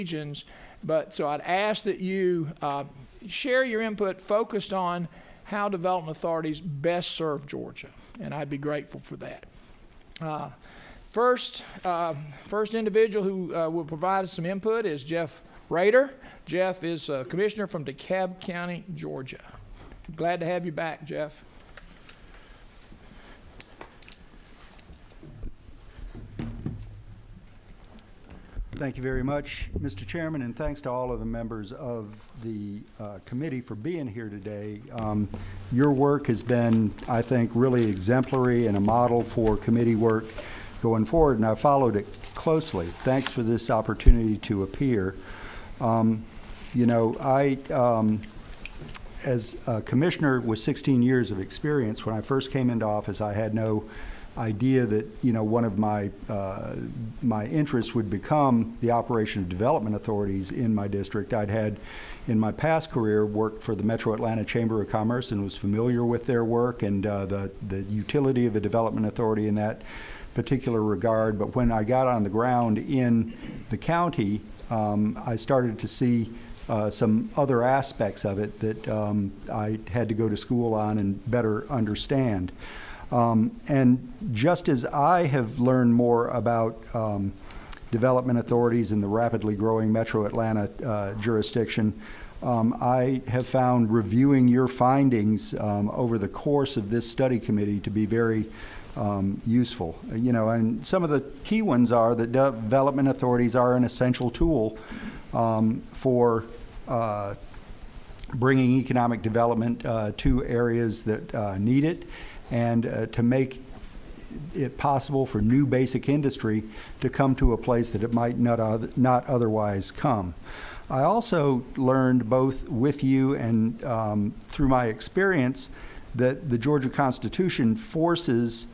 regions. But so I'd ask that you share your input focused on how development authorities best serve Georgia, and I'd be grateful for that. First individual who will provide us some input is Jeff Rader. Jeff is a commissioner from DeKalb County, Georgia. Glad to have you back, Jeff. Thank you very much, Mr. Chairman, and thanks to all of the members of the committee for being here today. Your work has been, I think, really exemplary and a model for committee work going forward, and I followed it closely. Thanks for this opportunity to appear. You know, as a commissioner with 16 years of experience, when I first came into office, I had no idea that, you know, one of my interests would become the operation of development authorities in my district. I'd had, in my past career, worked for the Metro Atlanta Chamber of Commerce and was familiar with their work and the utility of a development authority in that particular regard. But when I got on the ground in the county, I started to see some other aspects of it that I had to go to school on and better understand. And just as I have learned more about development authorities in the rapidly growing Metro Atlanta jurisdiction, I have found reviewing your findings over the course of this study committee to be very useful. You know, and some of the key ones are that development authorities are an essential tool for bringing economic development to areas that need it, and to make it possible for new basic industry to come to a place that it might not otherwise come. I also learned both with you and through my experience that the Georgia Constitution forces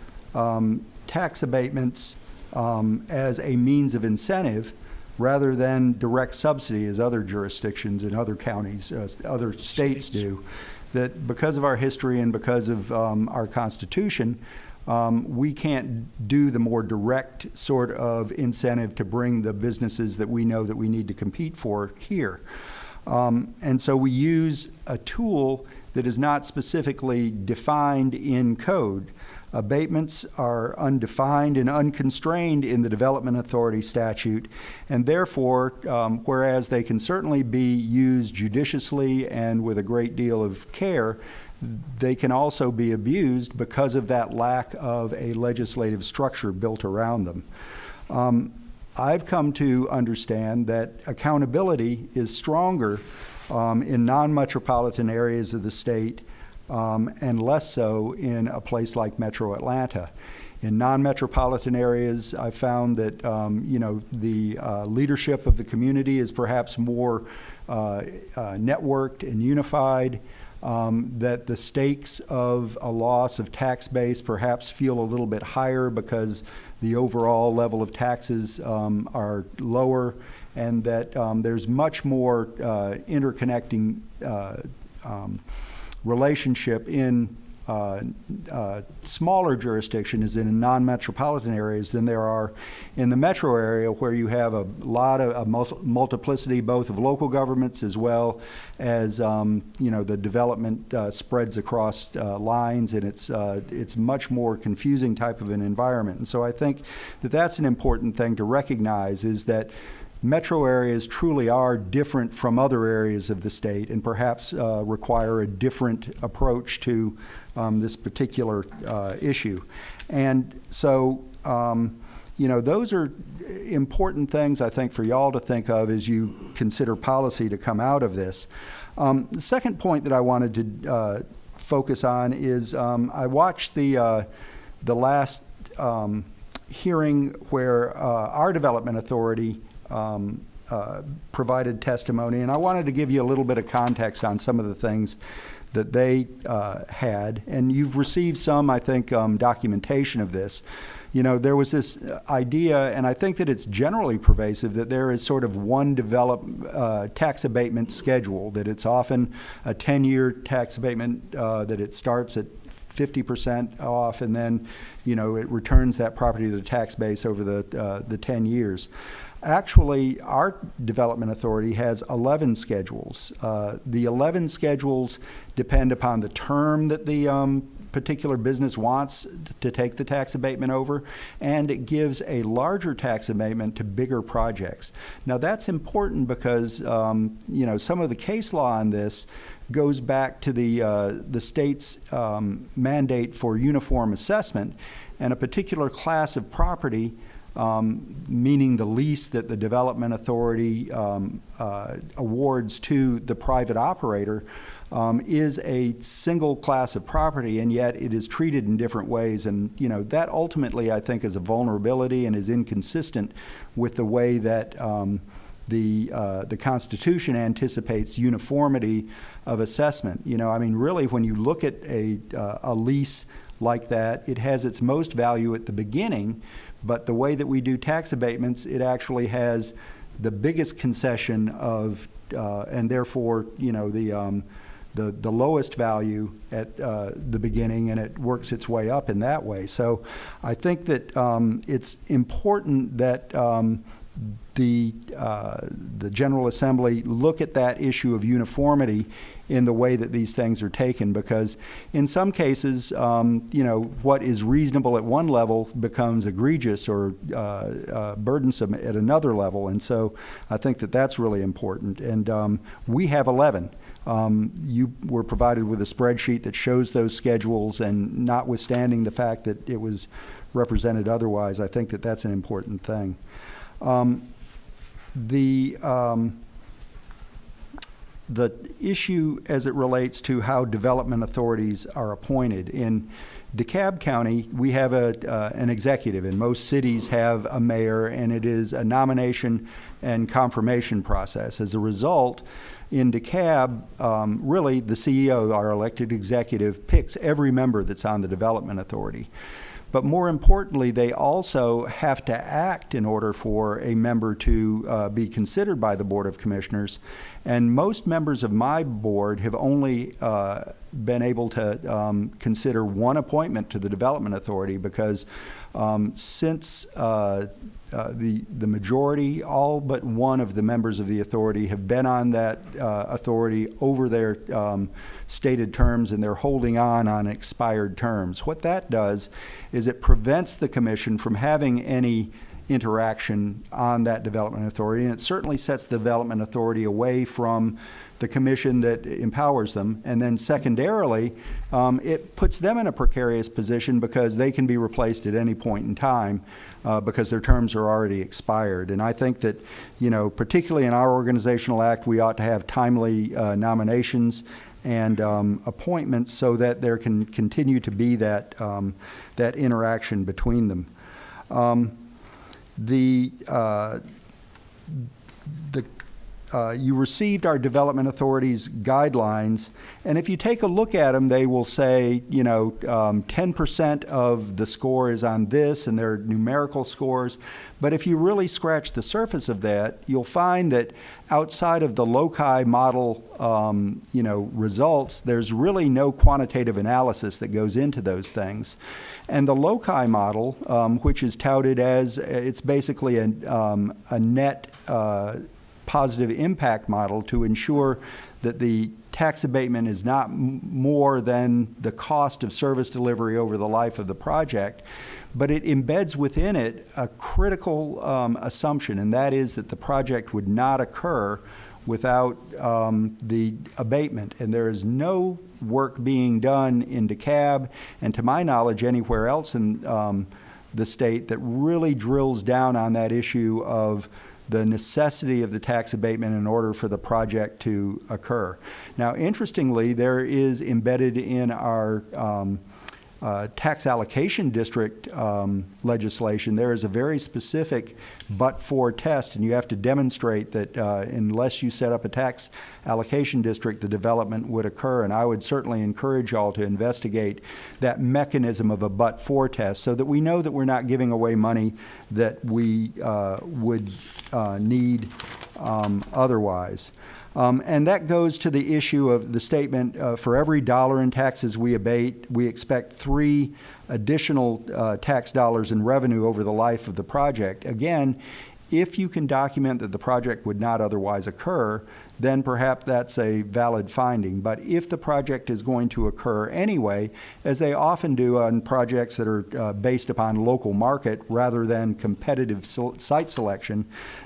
tax abatements as a means of incentive rather than direct subsidy as other jurisdictions in other counties, other states do. That because of our history and because of our Constitution, we can't do the more direct sort of incentive to bring the businesses that we know that we need to compete for here. And so we use a tool that is not specifically defined in code. Abatements are undefined and unconstrained in the Development Authority statute, and therefore, whereas they can certainly be used judiciously and with a great deal of care, they can also be abused because of that lack of a legislative structure built around them. I've come to understand that accountability is stronger in non-metropolitan areas of the state and less so in a place like Metro Atlanta. In non-metropolitan areas, I found that you know, the leadership of the community is perhaps more networked and unified, that the stakes of a loss of tax base perhaps feel a little bit higher because the overall level of taxes are lower, and that there's much more interconnecting relationship in smaller jurisdictions in non-metropolitan areas than there are in the metro area, where you have a lot of multiplicity both of local governments as well as you know, the development spreads across lines, and it's much more confusing type of an environment. And so I think that that's an important thing to recognize, is that metro areas truly are different from other areas of the state and perhaps require a different approach to this particular issue. And so, you know, those are important things, I think, for y'all to think of as you consider policy to come out of this. The second point that I wanted to focus on is I watched the last hearing where our development authority provided testimony, and I wanted to give you a little bit of context on some of the things that they had, and you've received some, I think, documentation of this. You know, there was this idea, and I think that it's generally pervasive, that there is sort of one tax abatement schedule, that it's often a 10-year tax abatement, that it starts at 50% off, and then, you know, it returns that property to the tax base over the 10 years. Actually, our development authority has 11 schedules. The 11 schedules depend upon the term that the particular business wants to take the tax abatement over, and it gives a larger tax abatement to bigger projects. Now, that's important because some of the case law on this goes back to the state's mandate for uniform assessment, and a particular class of property, meaning the lease that the development authority awards to the private operator, is a single class of property, and yet it is treated in different ways. And that ultimately, I think, is a vulnerability and is inconsistent with the way that the Constitution anticipates uniformity of assessment. Really, when you look at a lease like that, it has its most value at the beginning, but the way that we do tax abatements, it actually has the biggest concession of, and therefore, the lowest value at the beginning, and it works its way up in that way. So I think that it's important that the General Assembly look at that issue of uniformity in the way that these things are taken, because in some cases, what is reasonable at one level becomes egregious or burdensome at another level. And so I think that that's really important. And we have 11. You were provided with a spreadsheet that shows those schedules, and notwithstanding the fact that it was represented otherwise, I think that that's an important thing. The issue as it relates to how development authorities are appointed. In DeKalb County, we have an executive, and most cities have a mayor, and it is a nomination and confirmation process. As a result, in DeKalb, really the CEO, our elected executive, picks every member that's on the development authority. But more importantly, they also have to act in order for a member to be considered by the Board of Commissioners. And most members of my board have only been able to consider one appointment to the Development Authority, because since the majority, all but one of the members of the authority have been on that authority over their stated terms, and they're holding on expired terms. What that does is it prevents the commission from having any interaction on that development authority, and it certainly sets the development authority away from the commission that empowers them. And then secondarily, it puts them in a precarious position because they can be replaced at any point in time because their terms are already expired. And I think that, particularly in our organizational act, we ought to have timely nominations and appointments so that there can continue to be that interaction between them. You received our development authority's guidelines, and if you take a look at them, they will say, 10% of the score is on this, and they're numerical scores. But if you really scratch the surface of that, you'll find that outside of the loci model, results, there's really no quantitative analysis that goes into those things. And the loci model, which is touted as it's basically a net positive impact model to ensure that the tax abatement is not more than the cost of service delivery over the life of the project, but it embeds within it a critical assumption, and that is that the project would not occur without the abatement. And there is no work being done in DeKalb, and to my knowledge anywhere else in the state, that really drills down on that issue of the necessity of the tax abatement in order for the project to occur. Now, interestingly, there is embedded in our tax allocation district legislation, there is a very specific but-for test, and you have to demonstrate that unless you set up a tax allocation district, the development would occur. And I would certainly encourage y'all to investigate that mechanism of a but-for test so that we know that we're not giving away money that we would need otherwise. And that goes to the issue of the statement, for every dollar in taxes we abate, we expect 3 additional tax dollars in revenue over the life of the project. Again, If you can document that the project would not otherwise occur, then perhaps that's a valid finding. But if the project is going to occur anyway, as they often do on projects that are based upon local market rather than competitive site selection,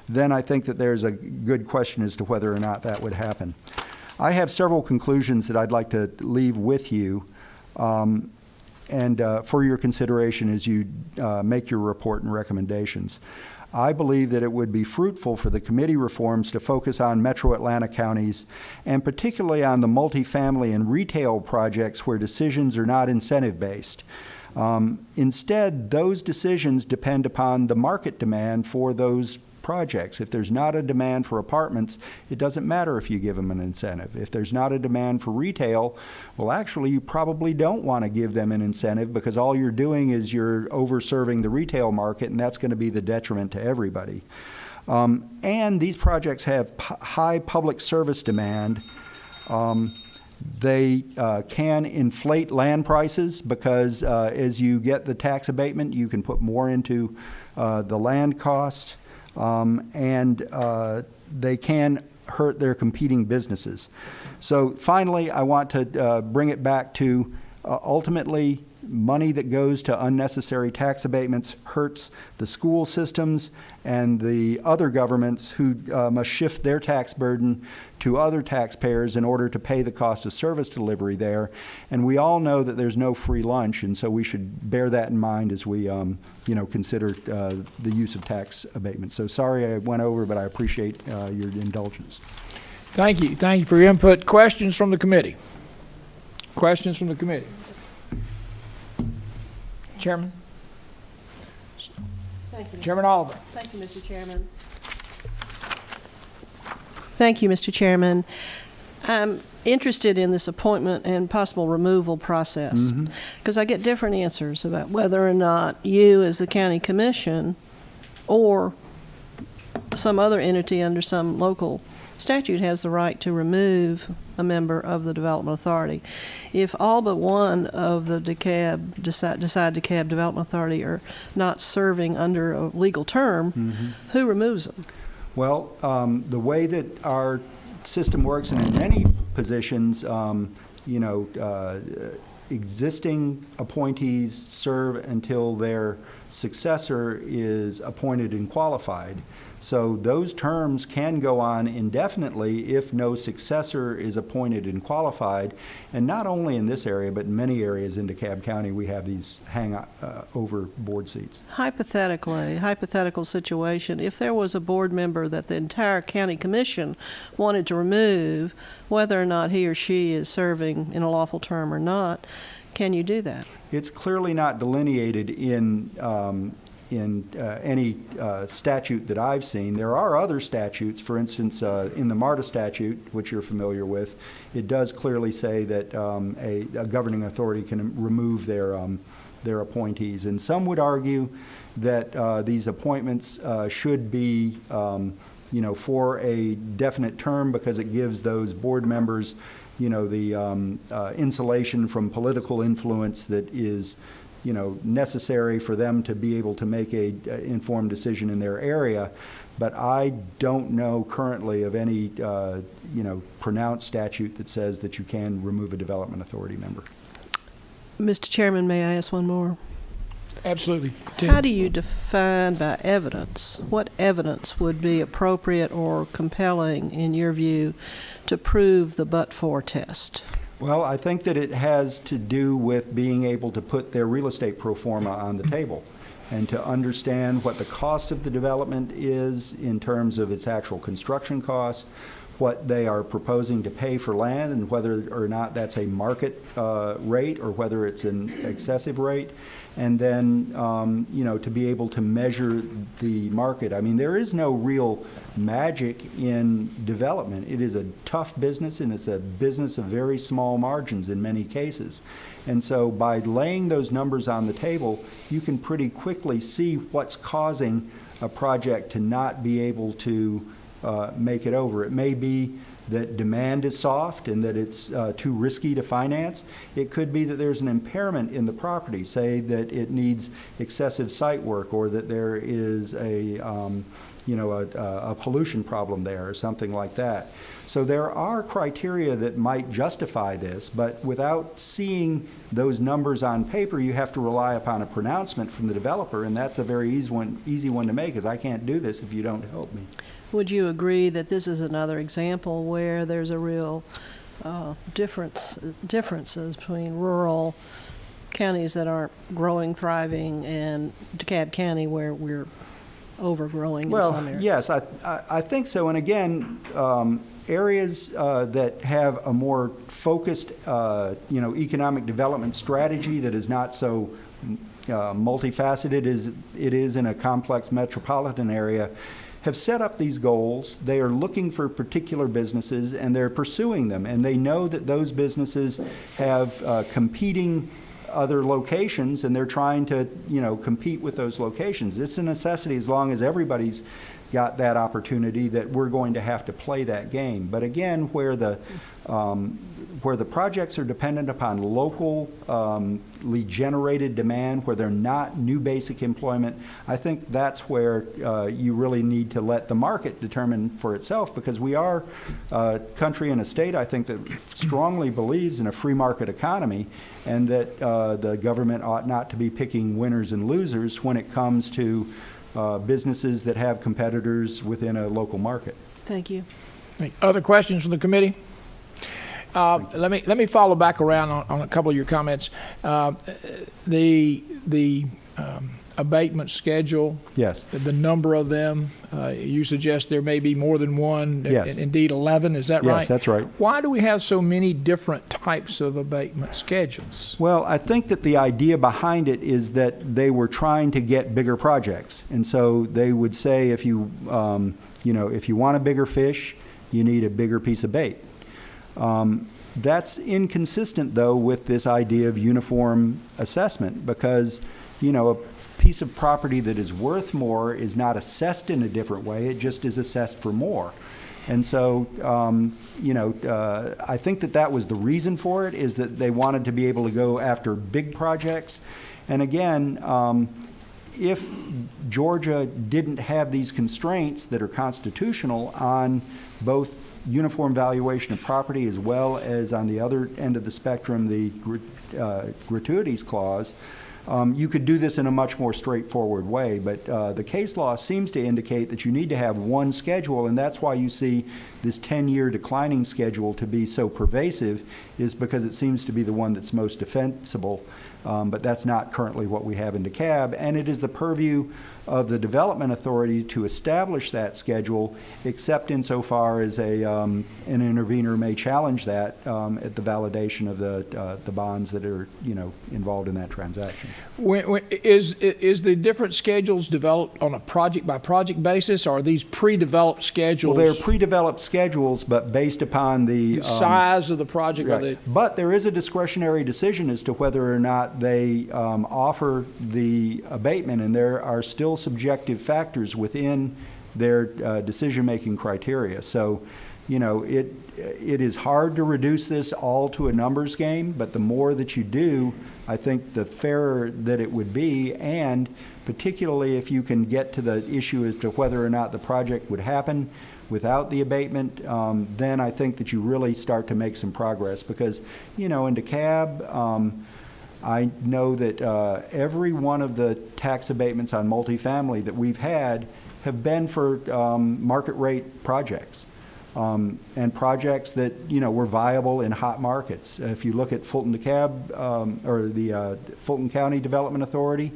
then I think that there's a good question as to whether or not that would happen. I have several conclusions that I'd like to leave with you and for your consideration as you make your report and recommendations. I believe that it would be fruitful for the committee reforms to focus on metro Atlanta counties and particularly on the multifamily and retail projects where decisions are not incentive-based. Instead, those decisions depend upon the market demand for those projects. If there's not a demand for apartments, it doesn't matter if you give them an incentive. If there's not a demand for retail, well, actually, you probably don't want to give them an incentive because all you're doing is you're over-serving the retail market, and that's going to be the detriment to everybody. And these projects have high public service demand. They can inflate land prices because as you get the tax abatement, you can put more into the land cost. And they can hurt their competing businesses. So finally, I want to bring it back to ultimately money that goes to unnecessary tax abatements hurts the school systems and the other governments who must shift their tax burden to other taxpayers in order to pay the cost of service delivery there. And we all know that there's no free lunch, and so we should bear that in mind as we consider the use of tax abatements. So sorry I went over, but I appreciate your indulgence. Thank you. Thank you for your input. Questions from the committee? Questions from the committee? Chairman? Thank you, Chairman Oliver. Thank you, Mr. Chairman. Thank you, Mr. Chairman. I'm interested in this appointment and possible removal process because I get different answers about whether or not you as the county commission or some other entity under some local statute has the right to remove a member of the Development Authority. If all but one of the DeKalb Development Authority are not serving under a legal term, who removes them? Well, the way that our system works, and in many positions, existing appointees serve until their successor is appointed and qualified. So those terms can go on indefinitely if no successor is appointed and qualified. And not only in this area, but in many areas in DeKalb County, we have these over board seats. Hypothetical situation, if there was a board member that the entire county commission wanted to remove, whether or not he or she is serving in a lawful term or not, can you do that? It's clearly not delineated in any statute that I've seen. There are other statutes, for instance, in the MARTA statute, which you're familiar with, it does clearly say that a governing authority can remove their appointees. And some would argue that these appointments should be for a definite term because it gives those board members the insulation from political influence that is necessary for them to be able to make a informed decision in their area. But I don't know currently of any, pronounced statute that says that you can remove a development authority member. Mr. Chairman, may I ask one more? Absolutely. How do you define by evidence? What evidence would be appropriate or compelling, in your view, to prove the but-for test? Well, I think that it has to do with being able to put their real estate pro forma on the table and to understand what the cost of the development is in terms of its actual construction costs, what they are proposing to pay for land, and whether or not that's a market rate or whether it's an excessive rate, and then to be able to measure the market. I mean, there is no real magic in development. It is a tough business, and it's a business of very small margins in many cases. And so by laying those numbers on the table, you can pretty quickly see what's causing a project to not be able to make it over. It may be that demand is soft and that it's too risky to finance. It could be that there's an impairment in the property, say that it needs excessive site work or that there is a a pollution problem there or something like that. So there are criteria that might justify this, but without seeing those numbers on paper, you have to rely upon a pronouncement from the developer, and that's a very easy one to make, because I can't do this if you don't help me. Would you agree that this is another example where there's a real differences between rural counties that aren't growing, thriving, and DeKalb County where we're overgrowing in some Well, areas? yes, I think so. And again, areas that have a more focused, economic development strategy that is not so multifaceted as it is in a complex metropolitan area have set up these goals. They are looking for particular businesses, and they're pursuing them. And they know that those businesses have competing other locations, and they're trying to, compete with those locations. It's a necessity, as long as everybody's got that opportunity, that we're going to have to play that game. But again, where the projects are dependent upon locally generated demand, where they're not new basic employment, I think that's where you really need to let the market determine for itself, because we are a country and a state, I think, that strongly believes in a free market economy, and that the government ought not to be picking winners and losers when it comes to businesses that have competitors within a local market. Thank you. Other questions from the committee? Let me follow back around on a couple of your comments. The abatement schedule. Yes. The number of them. You suggest there may be more than one. Yes. Indeed, 11. Is that right? Yes, that's right. Why do we have so many different types of abatement schedules? Well, I think that the idea behind it is that they were trying to get bigger projects, and so they would say, if you want a bigger fish, you need a bigger piece of bait. That's inconsistent, though, with this idea of uniform assessment, because, a piece of property that is worth more is not assessed in a different way. It just is assessed for more. And so, I think that was the reason for it, is that they wanted to be able to go after big projects. And again, if Georgia didn't have these constraints that are constitutional on both uniform valuation of property as well as on the other end of the spectrum, the gratuities clause, you could do this in a much more straightforward way. But the case law seems to indicate that you need to have one schedule, and that's why you see this 10-year declining schedule to be so pervasive, is because it seems to be the one that's most defensible. But that's not currently what we have in DeKalb, and it is the purview of the Development Authority to establish that schedule, except insofar as an intervener may challenge that at the validation of the bonds that are involved in that transaction. Is the different schedules developed on a project by project basis, or are these pre-developed schedules? Well, they're pre-developed schedules, but based upon the size of the project. Right. But there is a discretionary decision as to whether or not they offer the abatement, and there are still subjective factors within their decision-making criteria. So, it is hard to reduce this all to a numbers game, but the more that you do, I think the fairer that it would be, and particularly if you can get to the issue as to whether or not the project would happen without the abatement, then I think that you really start to make some progress, because, in DeKalb, I know that every one of the tax abatements on multifamily that we've had have been for market rate projects, and projects that were viable in hot markets. If you look at Fulton DeKalb or the Fulton County Development Authority,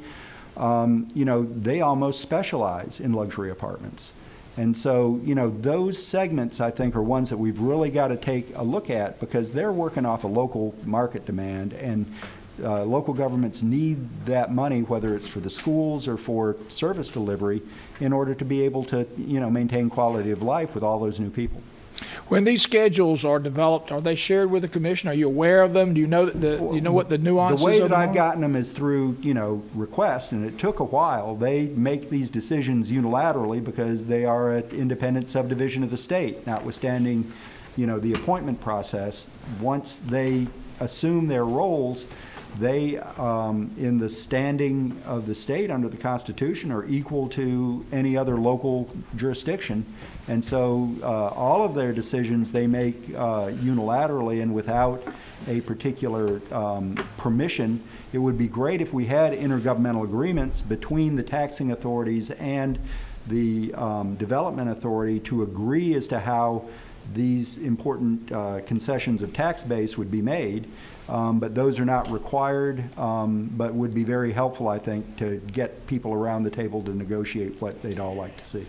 they almost specialize in luxury apartments. And so, those segments, I think, are ones that we've really got to take a look at, because they're working off a local market demand, and local governments need that money, whether it's for the schools or for service delivery, in order to be able to, maintain quality of life with all those new people. When these schedules are developed, are they shared with the commission? Are you aware of them? Do you know what the nuances The way of that them I've are? gotten them is through, request, and it took a while. They make these decisions unilaterally because they are an independent subdivision of the state, notwithstanding, the appointment process. Once they assume their roles, they, in the standing of the state under the Constitution, are equal to any other local jurisdiction. And so all of their decisions they make unilaterally and without a particular permission. It would be great if we had intergovernmental agreements between the taxing authorities and the development authority to agree as to how these important concessions of tax base would be made. But those are not required, but would be very helpful, I think, to get people around the table to negotiate what they'd all like to see.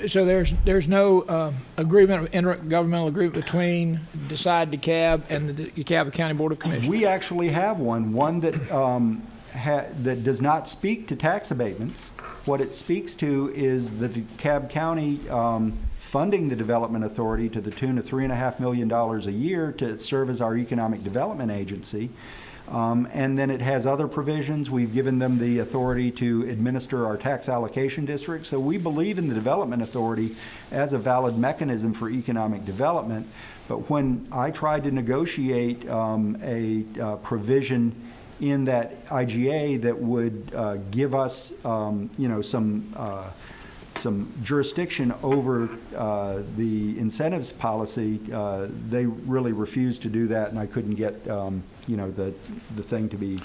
So there's no agreement, intergovernmental agreement between Decide DeKalb and the DeKalb County Board of Commissioners? We actually have one that that does not speak to tax abatements. What it speaks to is the DeKalb County funding the Development Authority to the tune of $3.5 million a year to serve as our economic development agency. And then it has other provisions. We've given them the authority to administer our tax allocation district. So we believe in the Development Authority as a valid mechanism for economic development. But when I tried to negotiate a provision in that IGA that would give us, some jurisdiction over the incentives policy, they really refused to do that, and I couldn't get, the thing to be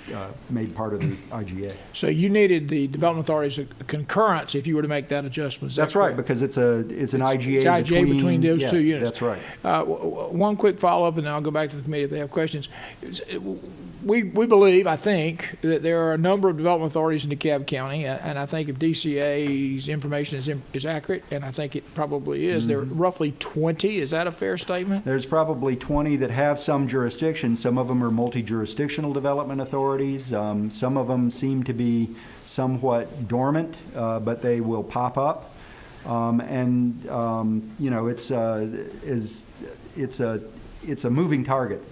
made part of the IGA. So you needed the Development Authority's concurrence if you were to make that adjustment. That's right, because it's an IGA, it's IGA between those two units. That's right. One quick follow-up, and then I'll go back to the committee if they have questions. We believe, I think, that there are a number of development authorities in DeKalb County, and I think if DCA's information is accurate, and I think it probably is, there are roughly 20. Is that a fair statement? There's probably 20 that have some jurisdiction. Some of them are multi-jurisdictional development authorities. Some of them seem to be somewhat dormant, but they will pop up. It's a moving target.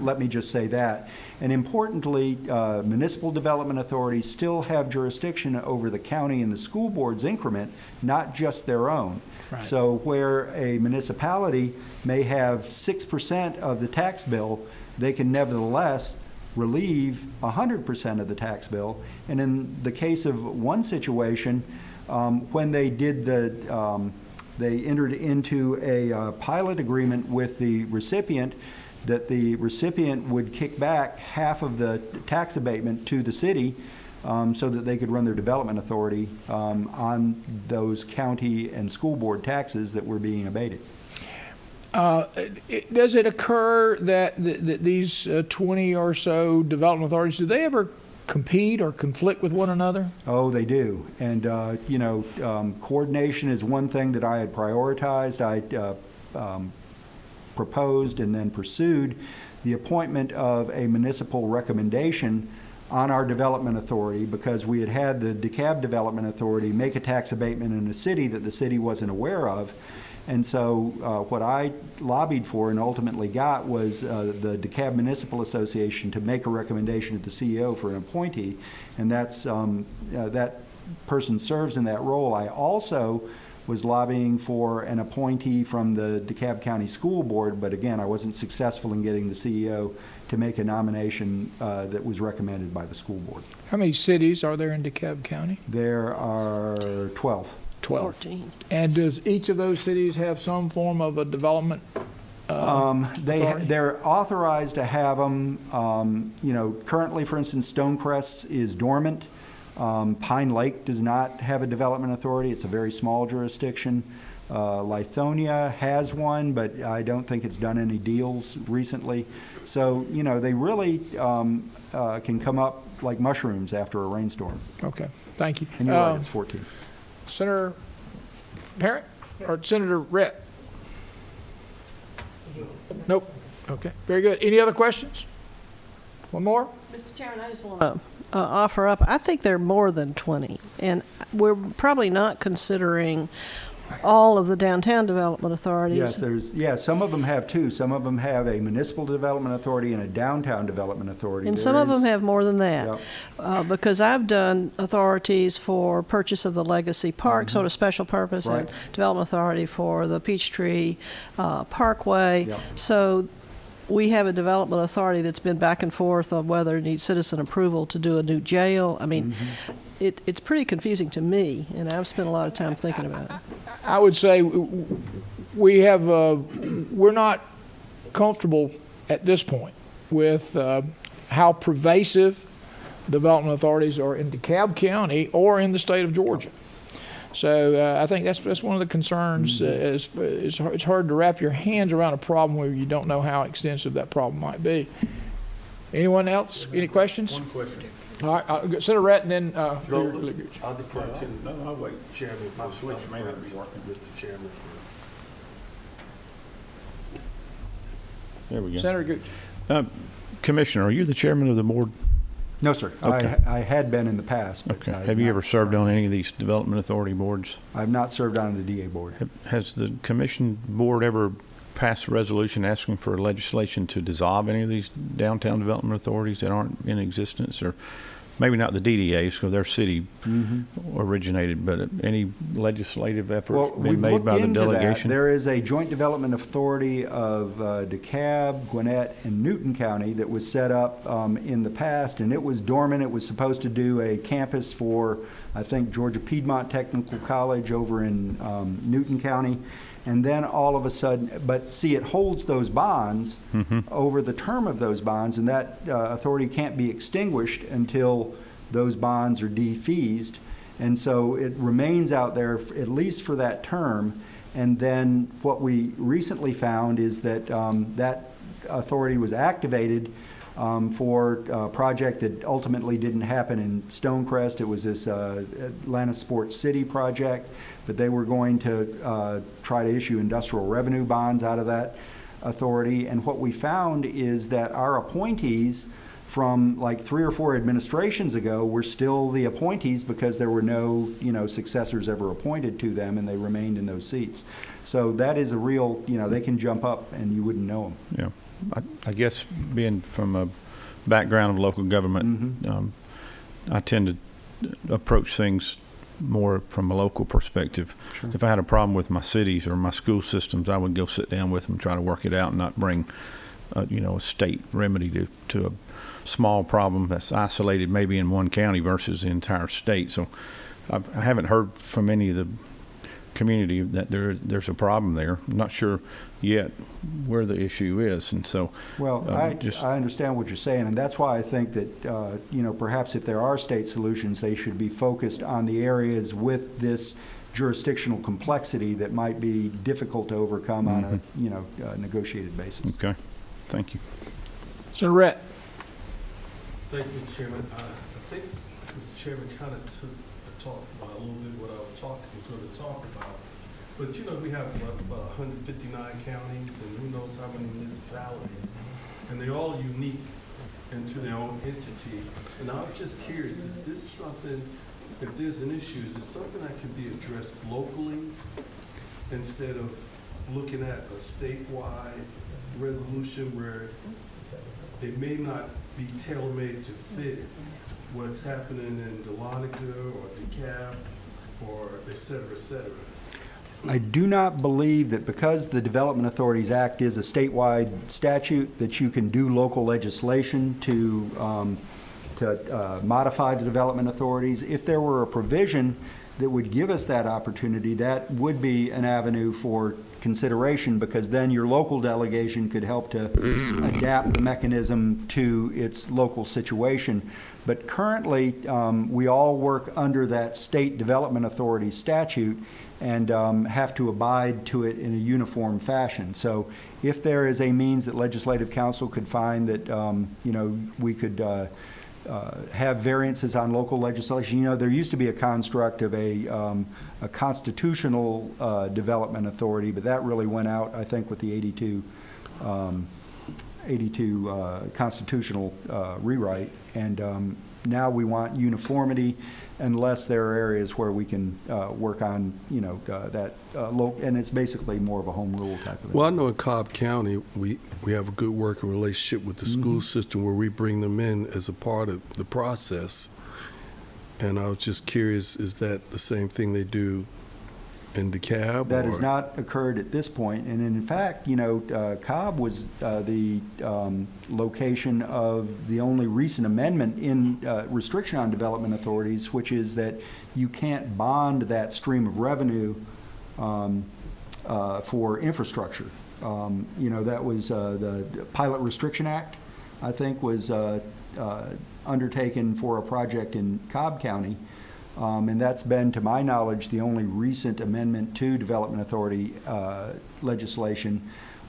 Let me just say that. And importantly, municipal development authorities still have jurisdiction over the county and the school board's increment, not just their own. Right. So where a municipality may have 6% of the tax bill, they can nevertheless relieve 100% of the tax bill. And in the case of one situation, when they did they entered into a pilot agreement with the recipient that the recipient would kick back half of the tax abatement to the city so that they could run their development authority on those county and school board taxes that were being abated. Does it occur that these 20 or so development authorities, do they ever compete or conflict with one another? Oh, they do. And, coordination is one thing that I had prioritized. I proposed and then pursued the appointment of a municipal recommendation on our development authority because we had had the DeKalb Development Authority make a tax abatement in a city that the city wasn't aware of. And so what I lobbied for and ultimately got was the DeKalb Municipal Association to make a recommendation to the CEO for an appointee, and that's that person serves in that role. I also was lobbying for an appointee from the DeKalb County School Board, but again, I wasn't successful in getting the CEO to make a nomination that was recommended by the school board. How many cities are there in DeKalb County? There are 12. 14. And does each of those cities have some form of a development? They're authorized to have them. Currently, for instance, Stonecrest is dormant. Pine Lake does not have a development authority. It's a very small jurisdiction. Lithonia has one, but I don't think it's done any deals recently. So, they really can come up like mushrooms after a rainstorm. Okay, thank you. And you're right, it's 14. Senator Parent or Senator Rhett? Nope. Okay, very good. Any other questions? One more? Mr. Chairman, I just want to offer up, I think there are more than 20, and we're probably not considering all of the downtown development authorities. Yes, some of them have two. Some of them have a municipal development authority and a downtown development authority. And some of them have more than that. Yep. Because I've done authorities for purchase of the Legacy Park, sort of special purpose, Right. and development authority for the Peachtree Parkway. Yep. So we have a development authority that's been back and forth on whether it needs citizen approval to do a new jail. I mean, it's pretty confusing to me, and I've spent a lot of time thinking about it. I would say we're not comfortable at this point with how pervasive development authorities are in DeKalb County or in the state of Georgia. So I think that's one of the concerns. It's hard to wrap your hands around a problem where you don't know how extensive that problem might be. Anyone else? Any questions? One question. All right, Senator Rett and then I'll defer to, I'll wait, Chairman. My switch may not be working, Mr. Chairman. There we go. Senator Gooch. Commissioner, are you the chairman of the board? No, sir. Okay. I had been in the past. But Okay. I Have you not- ever served on any of these development authority boards? I've not served on the DA board. Has the commission board ever passed a resolution asking for legislation to dissolve any of these downtown development authorities that aren't in existence? Or maybe not the DDAs, because they're city originated, but any legislative Well, efforts we've been made looked by the into that. delegation? There is a joint development authority of DeKalb, Gwinnett, and Newton County that was set up in the past, and it was dormant. It was supposed to do a campus for, I think, Georgia Piedmont Technical College over in Newton County. And then all of a sudden, but see, it holds those bonds over the term of those bonds, and that authority can't be extinguished until those bonds are defeased. And so it remains out there at least for that term. And then what we recently found is that that authority was activated for a project that ultimately didn't happen in Stonecrest. It was this Atlanta Sports City project, but they were going to try to issue industrial revenue bonds out of that authority. And what we found is that our appointees from like 3 or 4 administrations ago were still the appointees because there were no, successors ever appointed to them, and they remained in those seats. So that is a real, they can jump up and you wouldn't know them. Yeah. I guess being from a background of local government, I tend to approach things more from a local perspective. Sure. If I had a problem with my cities or my school systems, I would go sit down with them and try to work it out and not bring, a state remedy to a small problem that's isolated maybe in one county versus the entire state. So I haven't heard from any of the community that there's a problem there. I'm not sure yet where the issue is, and so Well, I understand what you're saying, and that's why I think that, perhaps if there are state solutions, they should be focused on the areas with this jurisdictional complexity that might be difficult to overcome on a, negotiated basis. okay. Thank you. Senator Rett. Thank you, Mr. Chairman. I think Mr. Chairman kind of talked about a little bit what I was going to talk about. But, we have about 159 counties and who knows how many municipalities. And they're all unique into their own entity. And I was just curious, is this something, if there's an issue, is it something that can be addressed locally instead of looking at a statewide resolution where it may not be tailor-made to fit what's happening in Dahlonega or DeKalb or et cetera, et cetera? I do not believe that because the Development Authorities Act is a statewide statute, that you can do local legislation to modify the development authorities. If there were a provision that would give us that opportunity, that would be an avenue for consideration, because then your local delegation could help to adapt the mechanism to its local situation. But currently, we all work under that state development authority statute and have to abide to it in a uniform fashion. So if there is a means that Legislative Council could find that, we could have variances on local legislation. There used to be a construct of a constitutional development authority, but that really went out, I think, with the 82 constitutional rewrite. And now we want uniformity, unless there are areas where we can work on, that local, and it's basically more of a home rule type of thing. Well, I know in Cobb County, we have a good working relationship with the school system where we bring them in as a part of the process. And I was just curious, is that the same thing they do in DeKalb? That or- has not occurred at this point. And in fact, Cobb was the location of the only recent amendment in restriction on development authorities, which is that you can't bond that stream of revenue for infrastructure. That was the Pilot Restriction Act, I think, was undertaken for a project in Cobb County. And that's been, to my knowledge, the only recent amendment to Development Authority legislation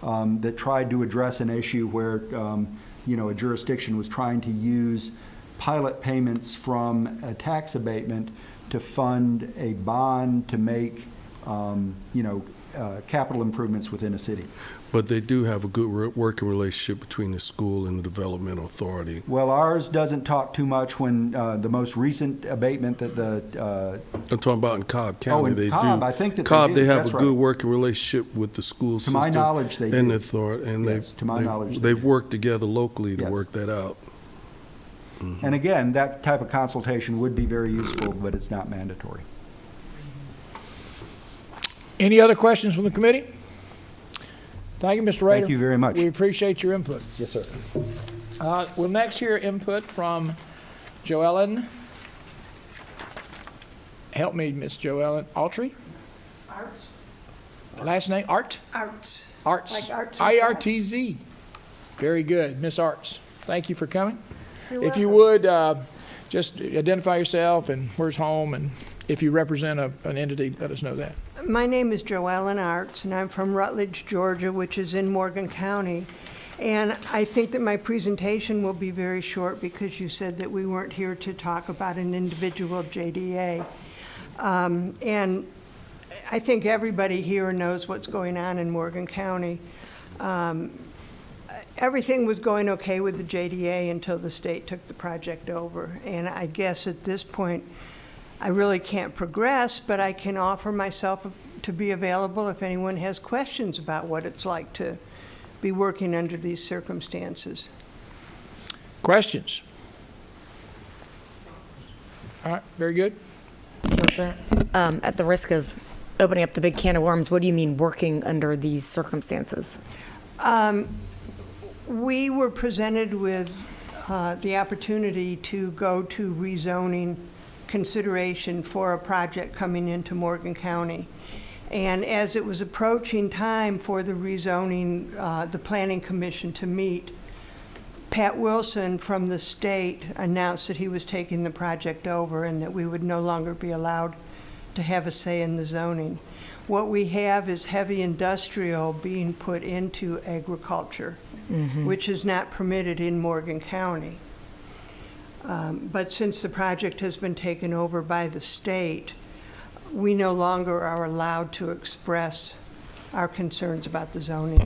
that tried to address an issue where, a jurisdiction was trying to use pilot payments from a tax abatement to fund a bond to make, capital improvements within a city. But they do have a good working relationship between the school and the Development Authority. Well, ours doesn't talk too much when the most recent abatement that the I'm talking about in Cobb County. in they Cobb, do. I think that they Cobb, do. they have That's a right. good working relationship with the school To system. my knowledge, they And do. the authority, and Yes, to my knowledge, they they've do. worked together locally to Yes. work that out. And again, that type of consultation would be very useful, but it's not mandatory. Any other questions from the committee? Thank you, Mr. Rader. Thank you very much. We appreciate your input. Yes, sir. We'll next hear input from Joellen. Help me, Miss Joellen. Autry? Arts. Last name, Art? Arts. Arts. Like arts and IRTZ. Very good. Miss Arts, thank you for coming. You're If you welcome. would, just identify yourself and where's home, and if you represent an entity, let us know that. My name is Joellen Arts, and I'm from Rutledge, Georgia, which is in Morgan County. And I think that my presentation will be very short because you said that we weren't here to talk about an individual JDA. And I think everybody here knows what's going on in Morgan County. Everything was going okay with the JDA until the state took the project over. And I guess at this point, I really can't progress, but I can offer myself to be available if anyone has questions about what it's like to be working under these circumstances. Questions? All right, very good. Sir, Farron? At the risk of opening up the big can of worms, what do you mean working under these circumstances? We were presented with the opportunity to go to rezoning consideration for a project coming into Morgan County. And as it was approaching time for the rezoning, the Planning Commission to meet, Pat Wilson from the state announced that he was taking the project over and that we would no longer be allowed to have a say in the zoning. What we have is heavy industrial being put into agriculture, which is not permitted in Morgan County. But since the project has been taken over by the state, we no longer are allowed to express our concerns about the zoning.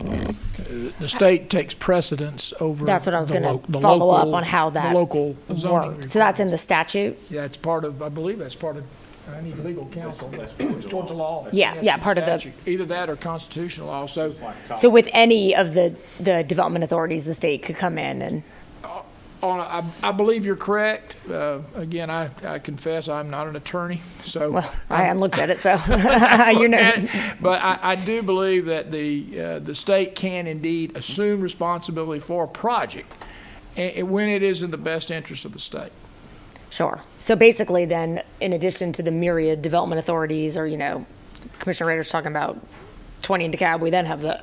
The state takes precedence over. That's what I was the going lo- to the follow up local- on how that The local zoning. worked. So that's in the statute? Yeah, it's part of, I believe that's part of, I need legal counsel. It's Georgia law. Yeah, Yes, yeah, it's part of the- statute. Either that or constitutional law. So So with any of the development authorities, the state could come in and, I believe you're correct. Again, I confess I'm not an attorney, so. well, I haven't looked at it, so you know. But I do believe that the state can indeed assume responsibility for a project when it is in the best interest of the state. Sure. So basically then, in addition to the myriad development authorities or, Commissioner Rader's talking about 20 in DeKalb, we then have the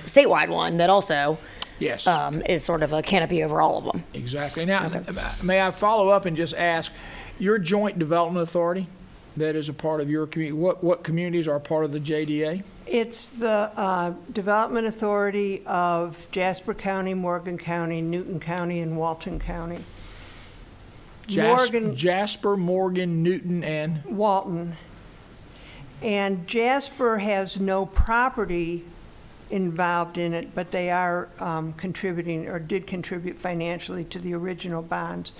statewide one that also Yes, is sort of a canopy over all of them. exactly. Now, may I follow up and just ask, your joint development authority that is a part of your community, what communities are part of the JDA? It's the Development Authority of Jasper County, Morgan County, Newton County, and Walton County. Morgan- Jasper, Morgan, Newton, and, Walton. And Jasper has no property involved in it, but they are contributing, or did contribute financially to the original bonds.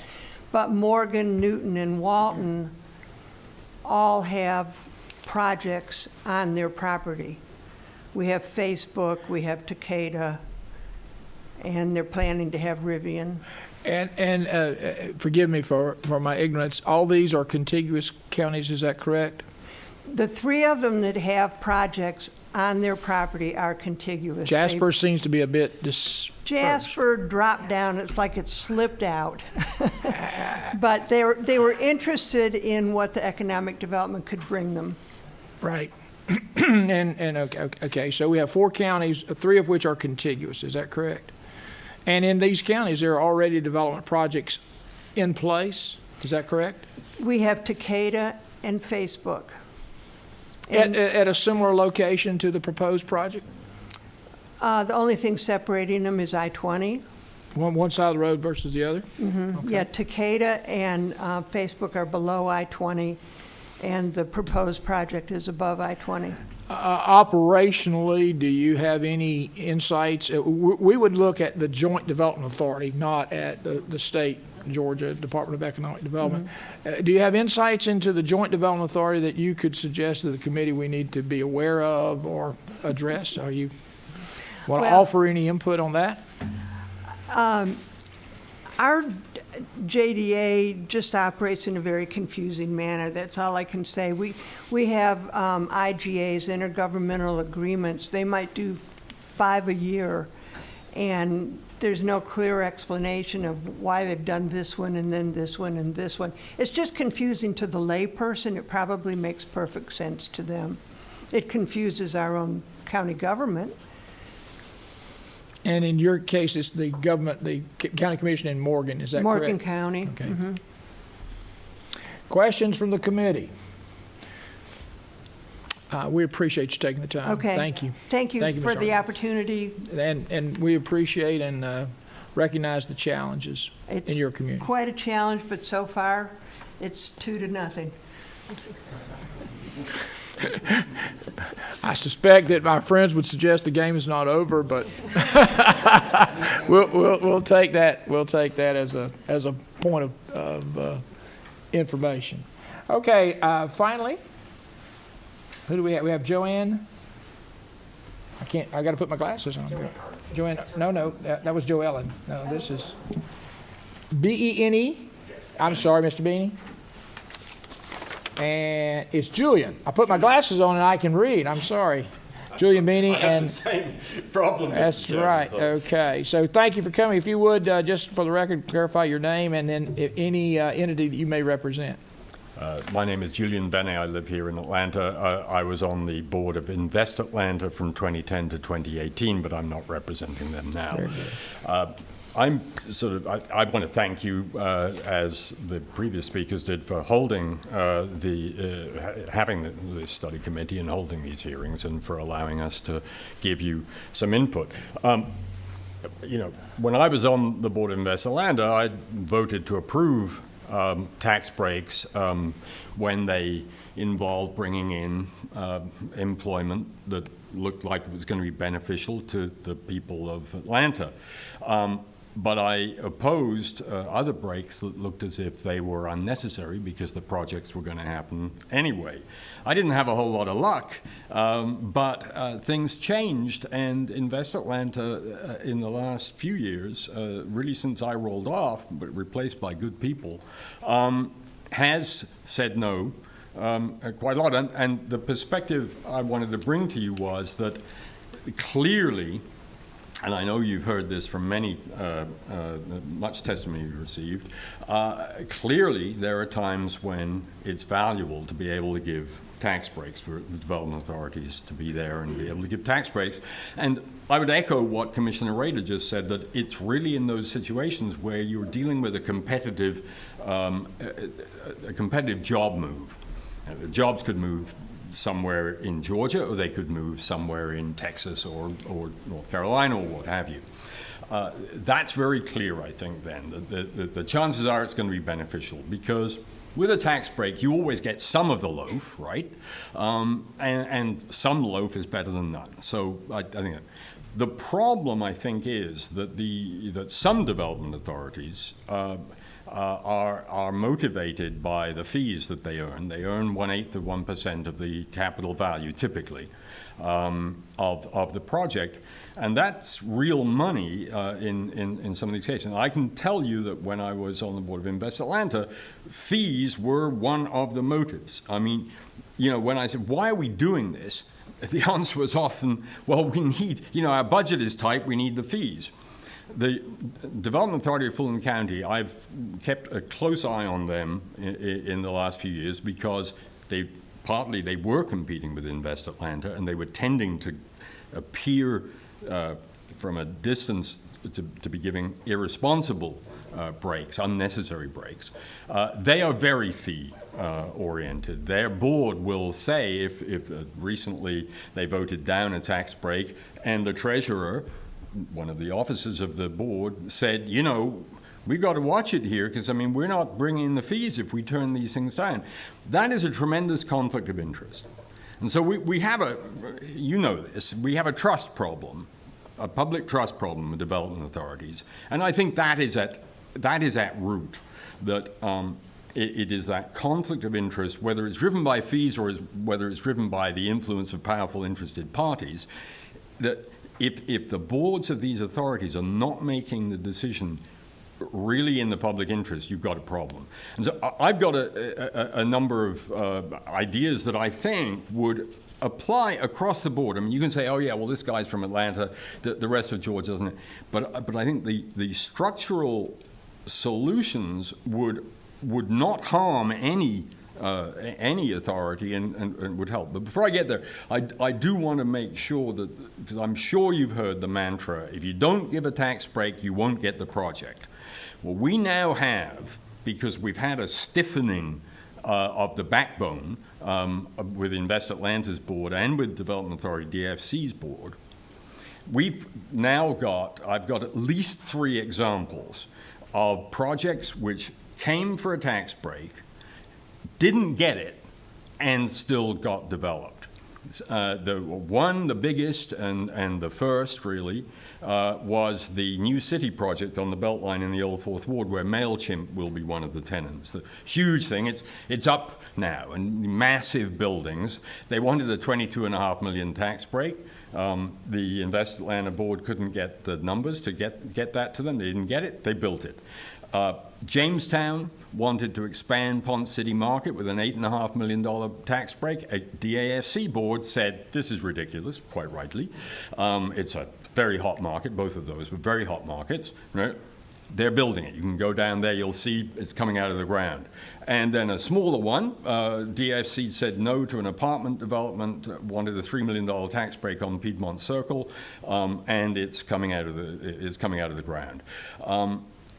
But Morgan, Newton, and Walton all have projects on their property. We have Facebook, we have Takeda, and they're planning to have Rivian. and forgive me for my ignorance, all these are contiguous counties, is that correct? The three of them that have projects on their property are contiguous. Jasper seems to be a bit dispersed. Jasper dropped down, it's like it slipped out. But they were interested in what the economic development could bring them. Right. And okay, so we have 4 counties, 3 of which are contiguous, is that correct? And in these counties, there are already development projects in place, is that correct? We have Takeda and Facebook. At a similar location to the proposed project? The only thing separating them is I-20. One side of the road versus the other? Okay. Yeah, Takeda and Facebook are below I-20, and the proposed project is above I-20. Operationally, do you have any insights? We would look at the Joint Development Authority, not at the state, Georgia Department of Economic Development. Do you have insights into the Joint Development Authority that you could suggest to the committee we need to be aware of or address? Are you want to Well- offer any input on that? Our JDA just operates in a very confusing manner. That's all I can say. We have IGAs, intergovernmental agreements. They might do 5 a year, and there's no clear explanation of why they've done this one and then this one and this one. It's just confusing to the layperson. It probably makes perfect sense to them. It confuses our own county government. And in your case, it's the government, the county commission in Morgan, is that correct? Morgan County. Okay. Questions from the committee? We appreciate you taking the time. Okay. Thank you. Thank you Thank you, for Ms. the Arnold. opportunity. And we appreciate and recognize the challenges in your community. It's quite a challenge, but so far, it's 2-0. I suspect that my friends would suggest the game is not over, but we'll take that. We'll take that as a point of information. Okay. Finally, who do we have? We have Joanne. I got to put my glasses on. Joanne. No. That was Joellen. No, this is Bene. I'm sorry, Mr. Bene. And it's Julian. I put my glasses on and I can read. I'm sorry. Julian Bene. I have the same problem. That's right. Okay. So thank you for coming. If you would, just for the record, clarify your name and then any entity that you may represent. My name is Julian Bene. I live here in Atlanta. I was on the board of Invest Atlanta from 2010 to 2018, but I'm not representing them now. Very good. I want to thank you, as the previous speakers did, for holding having this study committee and holding these hearings, and for allowing us to give you some input. When I was on the board of Invest Atlanta, I voted to approve tax breaks when they involved bringing in employment that looked like it was going to be beneficial to the people of Atlanta. But I opposed other breaks that looked as if they were unnecessary because the projects were going to happen anyway. I didn't have a whole lot of luck, but things changed, and Invest Atlanta in the last few years, really since I rolled off, but replaced by good people, has said no quite a lot. And the perspective I wanted to bring to you was that clearly, and I know you've heard this from much testimony you've received, clearly there are times when it's valuable to be able to give tax breaks, for the development authorities to be there and be able to give tax breaks. And I would echo what Commissioner Rader just said, that it's really in those situations where you're dealing with a competitive job move. Jobs could move somewhere in Georgia, or they could move somewhere in Texas or North Carolina or what have you. That's very clear, I think, then. The chances are it's going to be beneficial, because with a tax break, you always get some of the loaf, right? And some loaf is better than none. So I think that. The problem, I think, is that some development authorities are motivated by the fees that they earn. They earn 1/8 of 1% of the capital value, typically, of the project. And that's real money in some of these cases. And I can tell you that when I was on the board of Invest Atlanta, fees were one of the motives. I mean, when I said, why are we doing this? The answer was often, well, we need, our budget is tight, we need the fees. The Development Authority of Fulton County, I've kept a close eye on them in the last few years because they were competing with Invest Atlanta, and they were tending to appear from a distance to be giving irresponsible breaks, unnecessary breaks. They are very fee oriented. Their board will say if recently they voted down a tax break, and the treasurer, one of the officers of the board, said, we've got to watch it here because, we're not bringing in the fees if we turn these things down. That is a tremendous conflict of interest. And so we have we have a trust problem, a public trust problem with development authorities. And I think that is at root, that it is that conflict of interest, whether it's driven by fees or whether it's driven by the influence of powerful interested parties, that if the boards of these authorities are not making the decision really in the public interest, you've got a problem. And so I've got a number of ideas that I think would apply across the board. You can say, oh yeah, well this guy's from Atlanta, the rest of Georgia doesn't. But I think the structural solutions would not harm any authority and would help. But before I get there, I do want to make sure that, because I'm sure you've heard the mantra, if you don't give a tax break, you won't get the project. Well, we now have, because we've had a stiffening of the backbone with Invest Atlanta's board and with Development Authority DFC's board, I've got at least 3 examples of projects which came for a tax break, didn't get it, and still got developed. The biggest and the first really was the New City project on the Beltline in the Old Fourth Ward, where MailChimp will be one of the tenants. The huge thing, it's up now, and massive buildings. They wanted a $22.5 million tax break. The Invest Atlanta board couldn't get the numbers to get that to them. They didn't get it. They built it. Jamestown wanted to expand Ponce City Market with an $8.5 million tax break. A DAFC board said, this is ridiculous, quite rightly. It's a very hot market, both of those were very hot markets. Right? They're building it. You can go down there, you'll see it's coming out of the ground. And then a smaller one, DFC said no to an apartment development, wanted a $3 million tax break on Piedmont Circle, and it's coming out of the ground.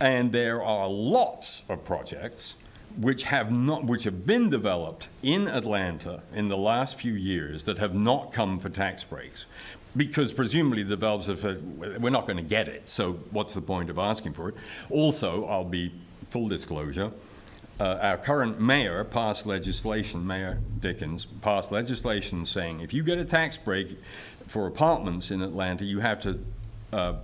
And there are lots of projects which have been developed in Atlanta in the last few years that have not come for tax breaks, because presumably the developers have said, we're not going to get it, so what's the point of asking for it? Also, I'll be full disclosure, our current mayor passed legislation, Mayor Dickens, passed legislation saying if you get a tax break for apartments in Atlanta, you have to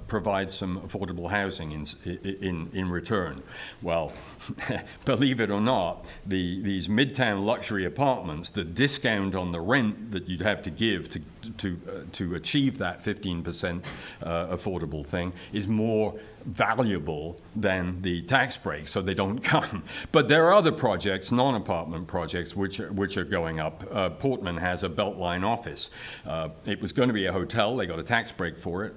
provide some affordable housing in return. Well, believe it or not, these midtown luxury apartments, the discount on the rent that you'd have to give to achieve that 15% affordable thing is more valuable than the tax break, so they don't come. But there are other projects, non-apartment projects, which are going up. Portman has a Beltline office. It was going to be a hotel. They got a tax break for it.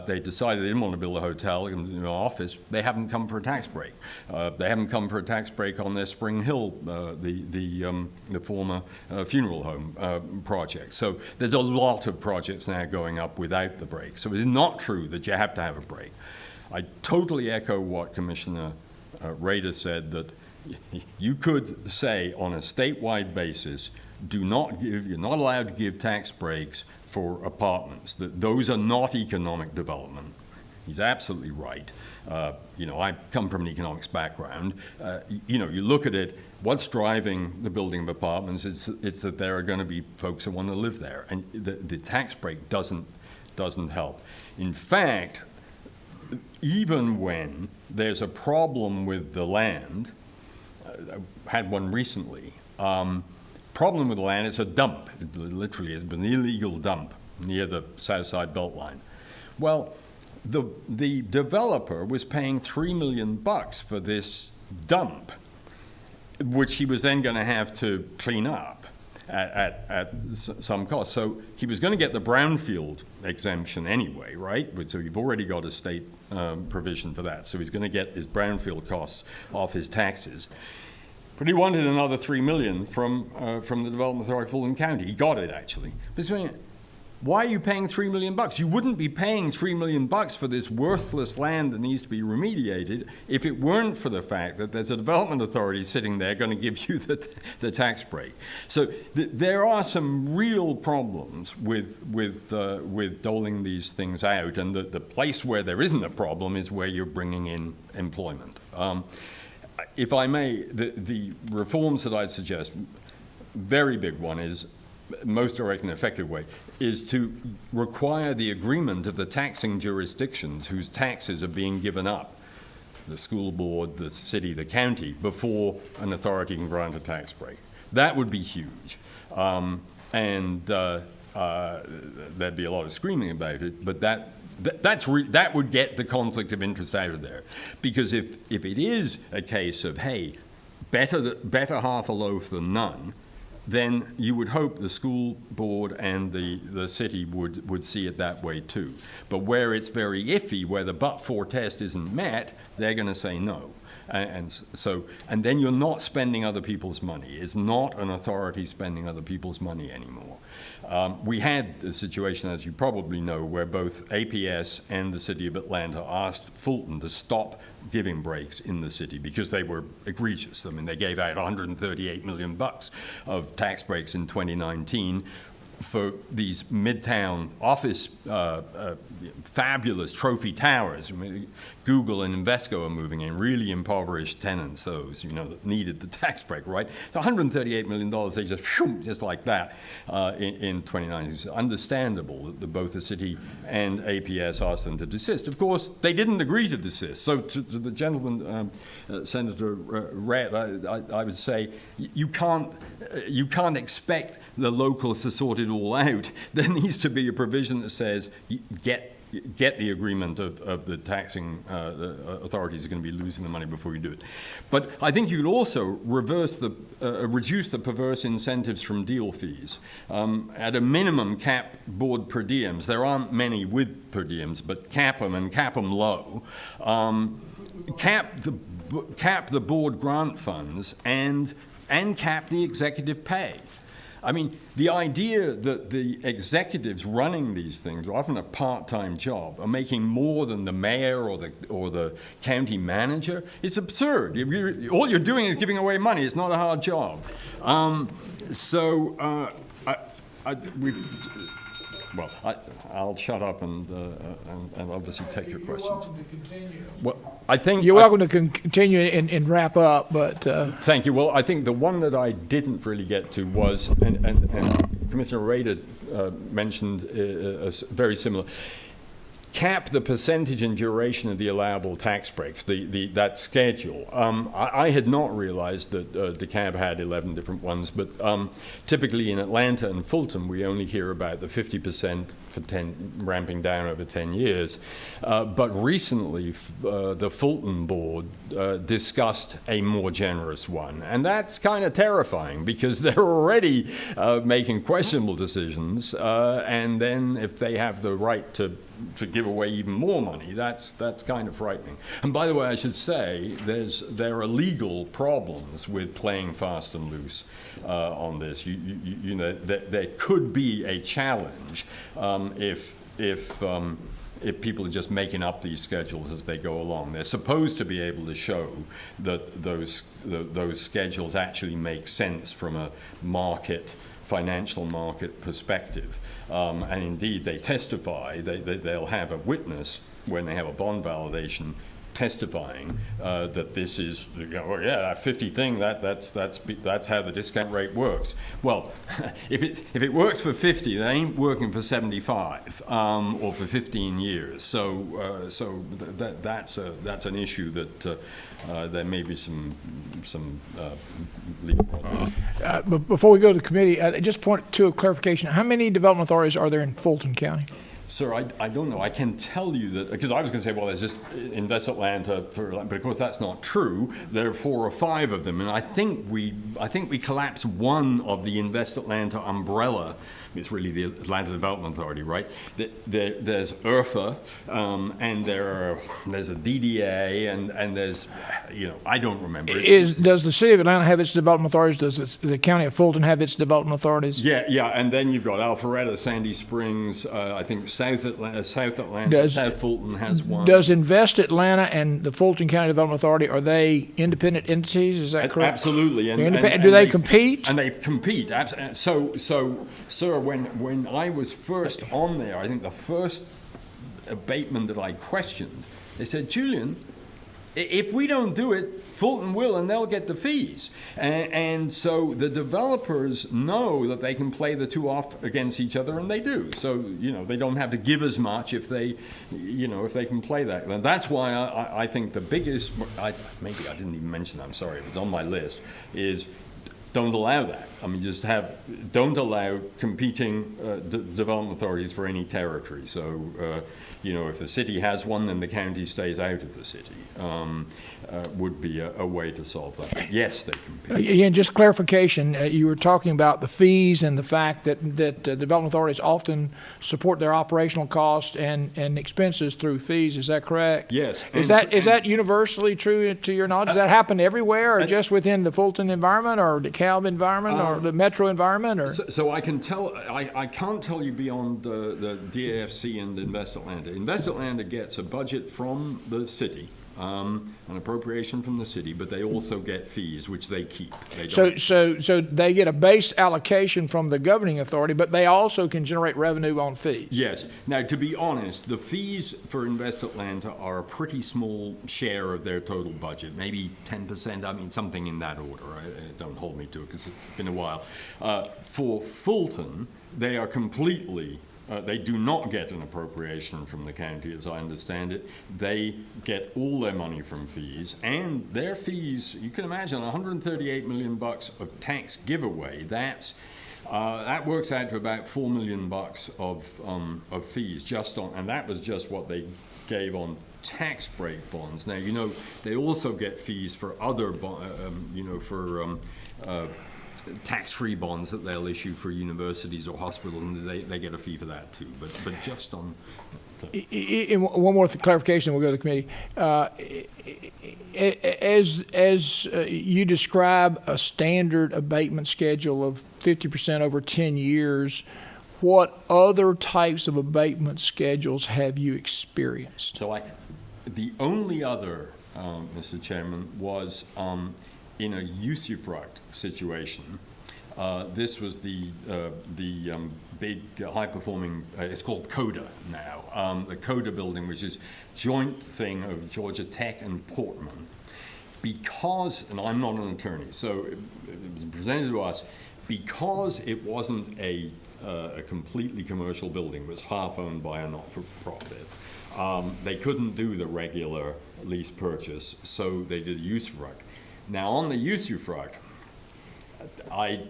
They decided they didn't want to build a hotel in an office. They haven't come for a tax break. They haven't come for a tax break on their Spring Hill, the former funeral home project. So there's a lot of projects now going up without the break. So it's not true that you have to have a break. I totally echo what Commissioner Rader said, that you could say on a statewide basis, you're not allowed to give tax breaks for apartments. Those are not economic development. He's absolutely right. I come from an economics background. You look at it, what's driving the building of apartments? It's that there are going to be folks that want to live there, and the tax break doesn't help. In fact, even when there's a problem with the land, I had one recently, problem with the land, it's a dump. It literally has been an illegal dump near the Southside Beltline. Well, the developer was paying $3 million for this dump, which he was then going to have to clean up. at some cost. So he was going to get the brownfield exemption anyway, right? So you've already got a state provision for that. So he's going to get his brownfield costs off his taxes. But he wanted another $3 million from the Development Authority of Fulton County. He got it, actually. But why are you paying $3 million? You wouldn't be paying $3 million for this worthless land that needs to be remediated if it weren't for the fact that there's a development authority sitting there going to give you the tax break. So there are some real problems with doling these things out, and the place where there isn't a problem is where you're bringing in employment. If I may, the reforms that I'd suggest, very big one is, most direct and effective way, is to require the agreement of the taxing jurisdictions whose taxes are being given up, the school board, the city, the county, before an authority can grant a tax break. That would be huge. And there'd be a lot of screaming about it, but that would get the conflict of interest out of there. Because if it is a case of, hey, better half a loaf than none, then you would hope the school board and the city would see it that way too. But where it's very iffy, where the but-for test isn't met, they're going to say no. And then you're not spending other people's money. It's not an authority spending other people's money anymore. We had a situation, as you probably know, where both APS and the City of Atlanta asked Fulton to stop giving breaks in the city because they were egregious. I mean, they gave out $138 million of tax breaks in 2019 for these midtown office, fabulous trophy towers. I mean, Google and Invesco are moving in, really impoverished tenants, those, that needed the tax break, right? So $138 million, they just like that in 2019. It's understandable that both the city and APS asked them to desist. Of course, they didn't agree to desist. So to the gentleman, Senator Rhett, I would say you can't expect the locals to sort it all out. There needs to be a provision that says get the agreement of the taxing authorities are going to be losing the money before you do it. But I think you could also reduce the perverse incentives from deal fees. At a minimum, cap board per diems. There aren't many with per diems, but cap them low. Cap the board grant funds and cap the executive pay. I mean, the idea that the executives running these things, often a part-time job, are making more than the mayor or the county manager is absurd. All you're doing is giving away money. It's not a hard job. I'll shut up and obviously take your questions. You're welcome to continue. Well, I think You're welcome to continue and wrap up, but thank you. Well, I think the one that I didn't really get to was, and Commissioner Rader mentioned very similar. Cap the percentage and duration of the allowable tax breaks, that schedule. I had not realized that DeKalb had 11 different ones, but typically in Atlanta and Fulton, we only hear about the 50% for ramping down over 10 years. But recently, the Fulton board discussed a more generous one. And that's kind of terrifying because they're already making questionable decisions. And then if they have the right to give away even more money, that's kind of frightening. And by the way, I should say, there are legal problems with playing fast and loose on this. You know, there could be a challenge if people are just making up these schedules as they go along. They're supposed to be able to show that those schedules actually make sense from a financial market perspective. And indeed, they testify, they'll have a witness when they have a bond validation testifying that this is, that 50 thing, that's how the discount rate works. Well, if it works for 50, that ain't working for 75 or for 15 years. So that's an issue that there may be some legal problems. Before we go to the committee, just point to a clarification. How many development authorities are there in Fulton County? Sir, I don't know. I can tell you that, because I was going to say, well, there's just Invest Atlanta, but of course that's not true. There are 4 or 5 of them, and I think we collapsed one of the Invest Atlanta umbrella. It's really the Atlanta Development Authority, right? There's IRFA, and there's a DDA, and there's, I don't remember. Does the city of Atlanta have its development authorities? Does the county of Fulton have its development authorities? Yeah, and then you've got Alpharetta, Sandy Springs, I think South Atlanta, South Fulton has one. Does Invest Atlanta and the Fulton County Development Authority, are they independent entities? Is that correct? Absolutely. They're independent. Do they compete? And they compete. So, sir, when I was first on there, I think the first abatement that I questioned, they said, Julian, if we don't do it, Fulton will, and they'll get the fees. And so the developers know that they can play the two off against each other, and they do. So, they don't have to give as much if they can play that. And that's why I think the biggest, maybe I didn't even mention, I'm sorry, if it's on my list, is don't allow that. I mean, don't allow competing development authorities for any territory. So, if the city has one, then the county stays out of the city. Would be a way to solve that. Yes, they compete. Again, just clarification, you were talking about the fees and the fact that development authorities often support their operational costs and expenses through fees. Is that correct? Yes. Is that universally true to your knowledge? Does that happen everywhere, or just within the Fulton environment, or the DeKalb environment, or the metro environment? Or So I can tell. I can't tell you beyond the DAFC and Invest Atlanta. Invest Atlanta gets a budget from the city. An appropriation from the city, but they also get fees, which they keep. So they get a base allocation from the governing authority, but they also can generate revenue on fees. Yes. Now, to be honest, the fees for Invest Atlanta are a pretty small share of their total budget, maybe 10%. I mean, something in that order. Don't hold me to it because it's been a while. For Fulton, they are completely. They do not get an appropriation from the county, as I understand it. They get all their money from fees, and their fees, you can imagine, $138 million of tax giveaway. That works out to about $4 million of fees just on, and that was just what they gave on tax break bonds. Now, they also get fees for other, tax-free bonds that they'll issue for universities or hospitals, and they get a fee for that too. But just on. One more clarification, we'll go to the committee. As you describe a standard abatement schedule of 50% over 10 years, what other types of abatement schedules have you experienced? So the only other, Mr. Chairman, was in a usufruct situation. This was the big high-performing, it's called CODA now, the CODA building, which is joint thing of Georgia Tech and Portman. Because, and I'm not an attorney, so it was presented to us, because it wasn't a completely commercial building, it was half owned by a not-for-profit, they couldn't do the regular lease purchase, so they did a usufruct. Now, on the usufruct, I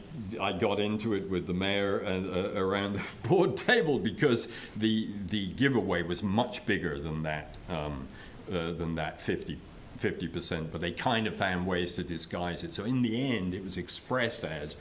got into it with the mayor and around the board table because the giveaway was much bigger than that 50%, but they kind of found ways to disguise it. So in the end, it was expressed as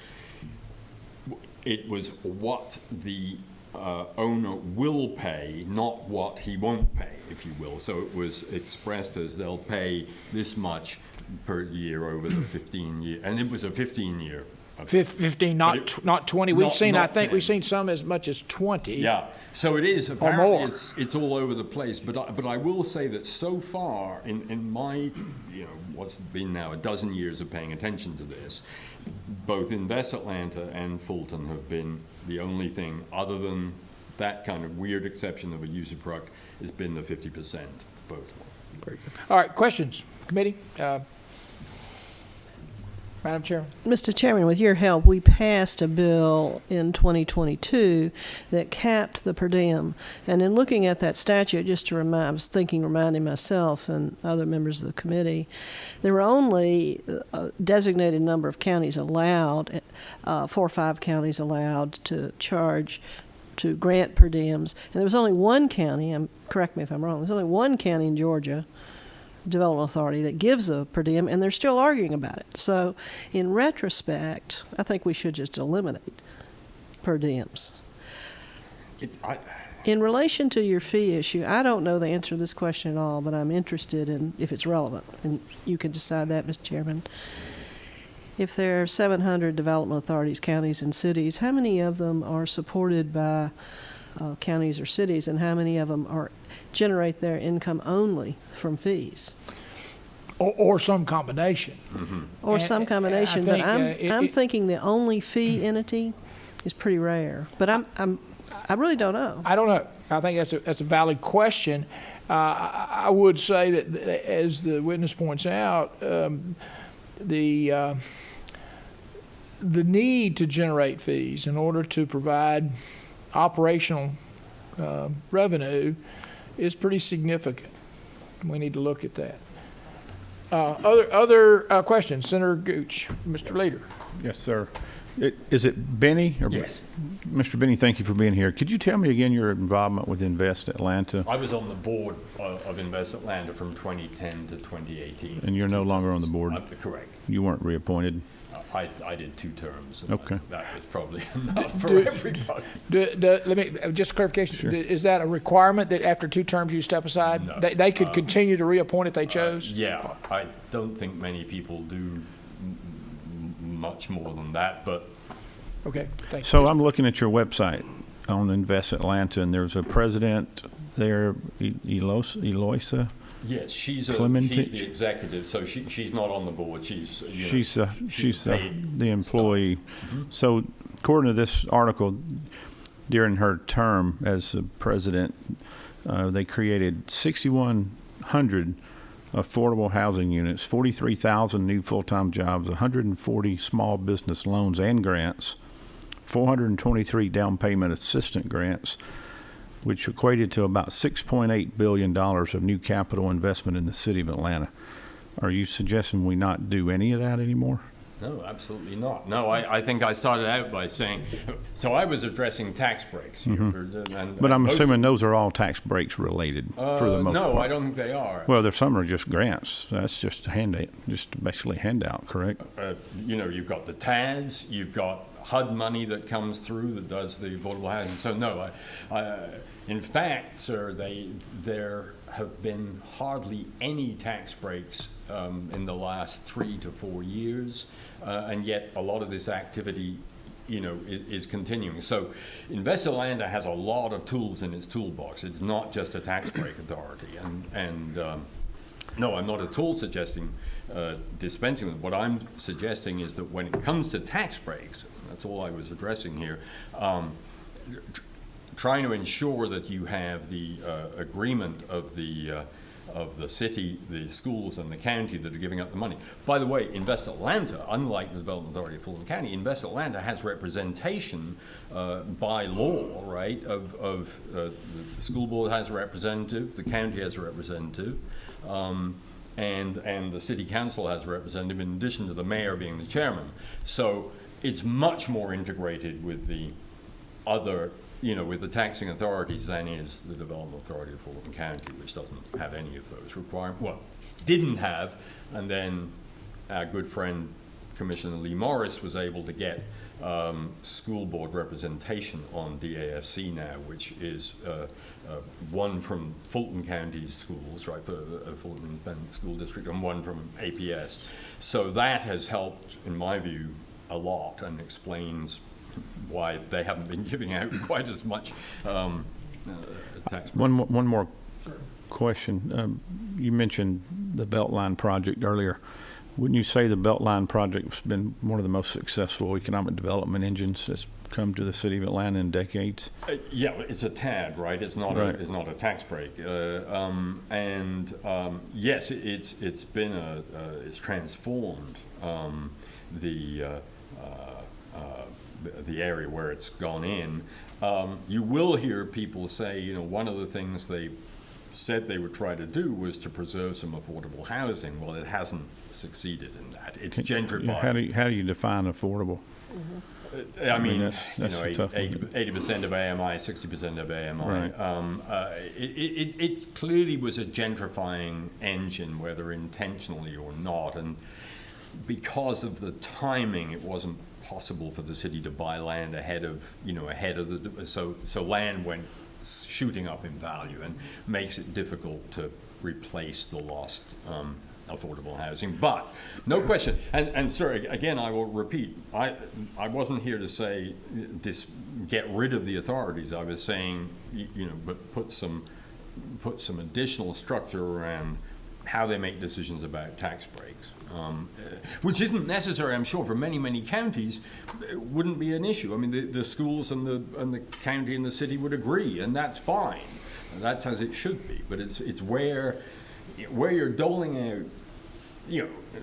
it was what the owner will pay, not what he won't pay, if you will. So it was expressed as they'll pay this much per year over the 15-year, and it was a 15-year. 15, not 20. We've seen, not I think 10. we've seen some as much as 20. Yeah, so it is. Apparently, more. it's all over the place. But I will say that so far in my, what's been now a dozen years of paying attention to this, both Invest Atlanta and Fulton have been the only thing other than that kind of weird exception of a usufruct has been the 50%. Both. Very good. All right, questions, committee. Madam Chairman. Mr. Chairman, with your help, we passed a bill in 2022 that capped the per diem. And in looking at that statute, just to remind, I was reminding myself and other members of the committee, there were only a designated number of counties allowed, 4 or 5 counties allowed to charge to grant per diems. And there was only one county, correct me if I'm wrong, there's only one county in Georgia, Development Authority, that gives a per diem, and they're still arguing about it. So in retrospect, I think we should just eliminate per diems. In relation to your fee issue, I don't know the answer to this question at all, but I'm interested in if it's relevant, and you can decide that, Mr. Chairman. If there are 700 development authorities, counties, and cities, how many of them are supported by counties or cities, and how many of them generate their income only from fees? Or some combination. Or And- some and I combination, but think, I'm thinking the only fee entity is pretty rare. But I really don't know. I don't know. I think that's a valid question. I would say that, as the witness points out, the need to generate fees in order to provide operational revenue is pretty significant. We need to look at that. Other questions? Senator Gooch, Mr. Leader. Yes, sir. Is it Benny? Yes. Mr. Benny, thank you for being here. Could you tell me again your involvement with Invest Atlanta? I was on the board of Invest Atlanta from 2010 to 2018. And you're no longer on the board? Correct. You weren't reappointed? I did 2 terms. And Okay. That was probably enough for everybody. Let me, just clarification, Sure. Is that a requirement that after 2 terms you step aside? No. They could continue to reappoint if they chose? Yeah, I don't think many people do much more than that, but Okay, thanks. So I'm looking at your website on Invest Atlanta, and there's a president there, Eloisa. yes, she's Clementine- the executive, so she's not on the board. She's She's paid the employee. So according to this article, during her term as the president, they created 6,100 affordable housing units, 43,000 new full-time jobs, 140 small business loans and grants, 423 down payment assistant grants, which equated to about $6.8 billion of new capital investment in the city of Atlanta. Are you suggesting we not do any of that anymore? No, absolutely not. No, I think I started out by saying, so I was addressing tax breaks here. But I'm assuming those are all tax breaks related for the most part. No, I don't think they are. Well, there's some are just grants. That's just a handout, just basically handout, correct? You've got the TADS, you've got HUD money that comes through that does the affordable housing. So no, in fact, sir, there have been hardly any tax breaks in the last 3 to 4 years, and yet a lot of this activity, is continuing. So Invest Atlanta has a lot of tools in its toolbox. It's not just a tax break authority, and no, I'm not at all suggesting dispensing with it. What I'm suggesting is that when it comes to tax breaks, that's all I was addressing here, trying to ensure that you have the agreement of the city, the schools, and the county that are giving up the money. By the way, Invest Atlanta, unlike the Development Authority of Fulton County, Invest Atlanta has representation by law, right? Of the school board has a representative, the county has a representative, and the city council has a representative, in addition to the mayor being the chairman. So it's much more integrated with the other, with the taxing authorities than is the Development Authority of Fulton County, which doesn't have any of those requirements. Well, didn't have, and then our good friend Commissioner Lee Morris was able to get school board representation on DAFC now, which is one from Fulton County's schools, right, for Fulton Independent School District, and one from APS. So that has helped, in my view, a lot, and explains why they haven't been giving out quite as much tax. One more question. You mentioned the Beltline project earlier. Wouldn't you say the Beltline project has been one of the most successful economic development engines that's come to the city of Atlanta in decades? Yeah, it's a TAD, right? It's not Right. it's not a tax break. Yes, it's been it's transformed the area where it's gone in. You will hear people say, one of the things they said they would try to do was to preserve some affordable housing. Well, it hasn't succeeded in that. It's gentrified. How do you define affordable? I mean, that's a tough one. 80% of AMI, 60% of AMI. Right. It clearly was a gentrifying engine, whether intentionally or not, and because of the timing, it wasn't possible for the city to buy land ahead of the, so land went shooting up in value and makes it difficult to replace the lost affordable housing. But no question, and sir, again, I will repeat, I wasn't here to say get rid of the authorities. I was saying, but put some additional structure around how they make decisions about tax breaks, which isn't necessary, I'm sure, for many counties. It wouldn't be an issue. I mean, the schools and the county and the city would agree, and that's fine. That's as it should be. But it's where you're doling out.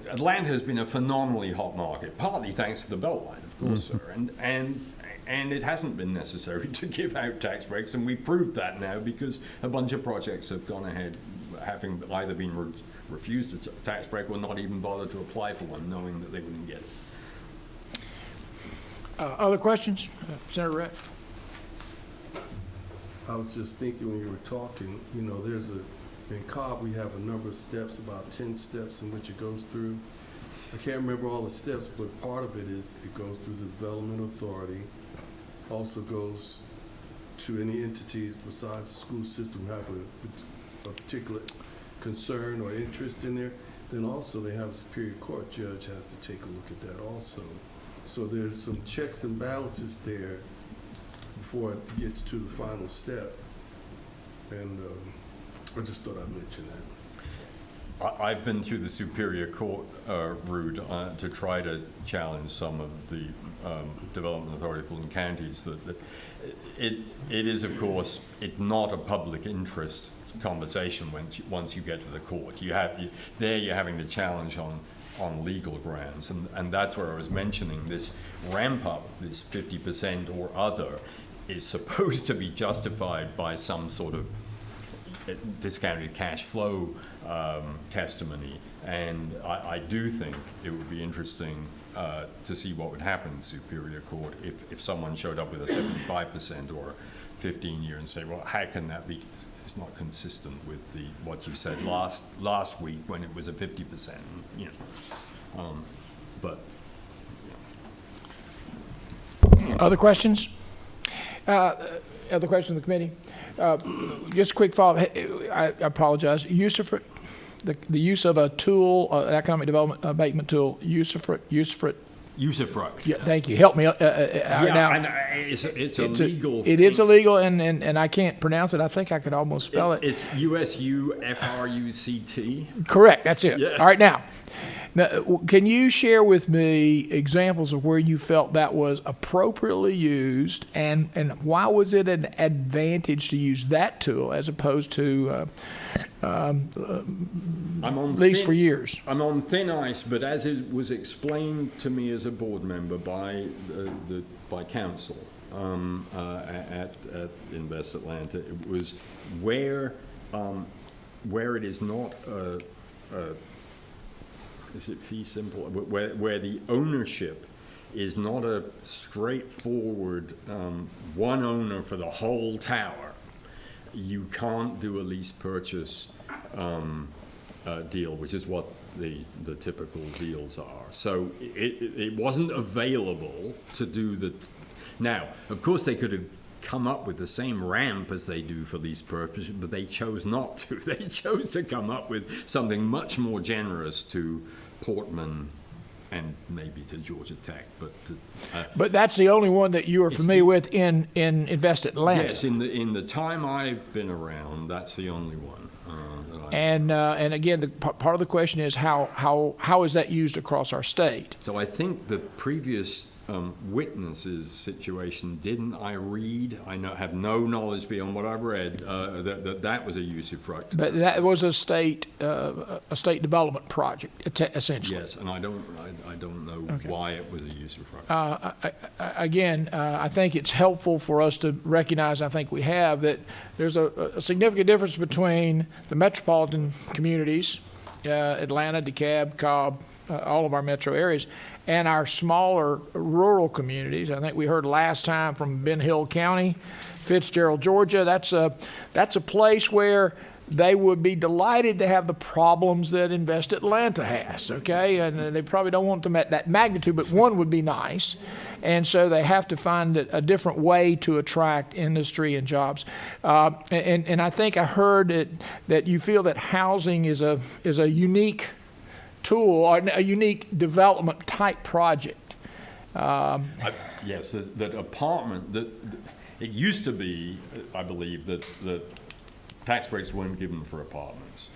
Atlanta has been a phenomenally hot market, partly thanks to the Beltline, of course, sir, and it hasn't been necessary to give out tax breaks, and we've proved that now because a bunch of projects have gone ahead having either been refused a tax break or not even bothered to apply for one, knowing that they wouldn't get it. Other questions? Senator Rett? I was just thinking when you were talking, in Cobb, we have a number of steps, about 10 steps in which it goes through. I can't remember all the steps, but part of it is it goes through the Development Authority, also goes to any entities besides the school system who have a particular concern or interest in there. Then also they have a Superior Court judge has to take a look at that also. So there's some checks and balances there before it gets to the final step. And I just thought I'd mention that. I've been through the Superior Court route to try to challenge some of the Development Authority of Fulton counties. That it is, of course, it's not a public interest conversation once you get to the court. You're having to challenge on legal grounds, and that's where I was mentioning this ramp up, this 50% or other, is supposed to be justified by some sort of discounted cash flow testimony, and I do think it would be interesting to see what would happen in Superior Court if someone showed up with a 75% or 15-year and say, well, how can that be? It's not consistent with what you said last week when it was a 50%. But Other questions? Other questions of the committee? Just a quick follow-up. I apologize. The use of a tool, an economic development abatement tool, usufruct. usufruct. Yeah, thank you. Help me out now. And it's illegal. It is illegal, and I can't pronounce it. I think I could almost spell it. It's USUFRUCT. Correct. That's it. Yes. All right, now, can you share with me examples of where you felt that was appropriately used, and why was it an advantage to use that tool as opposed to lease for years? I'm on thin ice, but as it was explained to me as a board member by council at Invest Atlanta, it was where it is not is it fee simple? Where the ownership is not a straightforward one owner for the whole tower. You can't do a lease purchase deal, which is what the typical deals are. So it wasn't available to do the. Now, of course, they could have come up with the same ramp as they do for lease purposes, but they chose not to. They chose to come up with something much more generous to Portman and maybe to Georgia Tech, but that's the only one that you are familiar with in Invest Atlanta. Yes, in the time I've been around, that's the only one. And again, part of the question is how is that used across our state? So I think the previous witnesses situation, didn't I read? I have no knowledge beyond what I've read that was a usufruct. But that was a state development project, essentially. Yes, and I don't know why it was a usufruct. Again, I think it's helpful for us to recognize, I think we have, that there's a significant difference between the metropolitan communities Atlanta, DeKalb, Cobb, all of our metro areas, and our smaller rural communities. I think we heard last time from Ben Hill County, Fitzgerald, Georgia. That's a place where they would be delighted to have the problems that Invest Atlanta has, okay? And they probably don't want them at that magnitude, but one would be nice. And so they have to find a different way to attract industry and jobs. And I think I heard that you feel that housing is a unique tool, or a unique development type project. Yes, that apartment, it used to be, I believe, that tax breaks weren't given for apartments.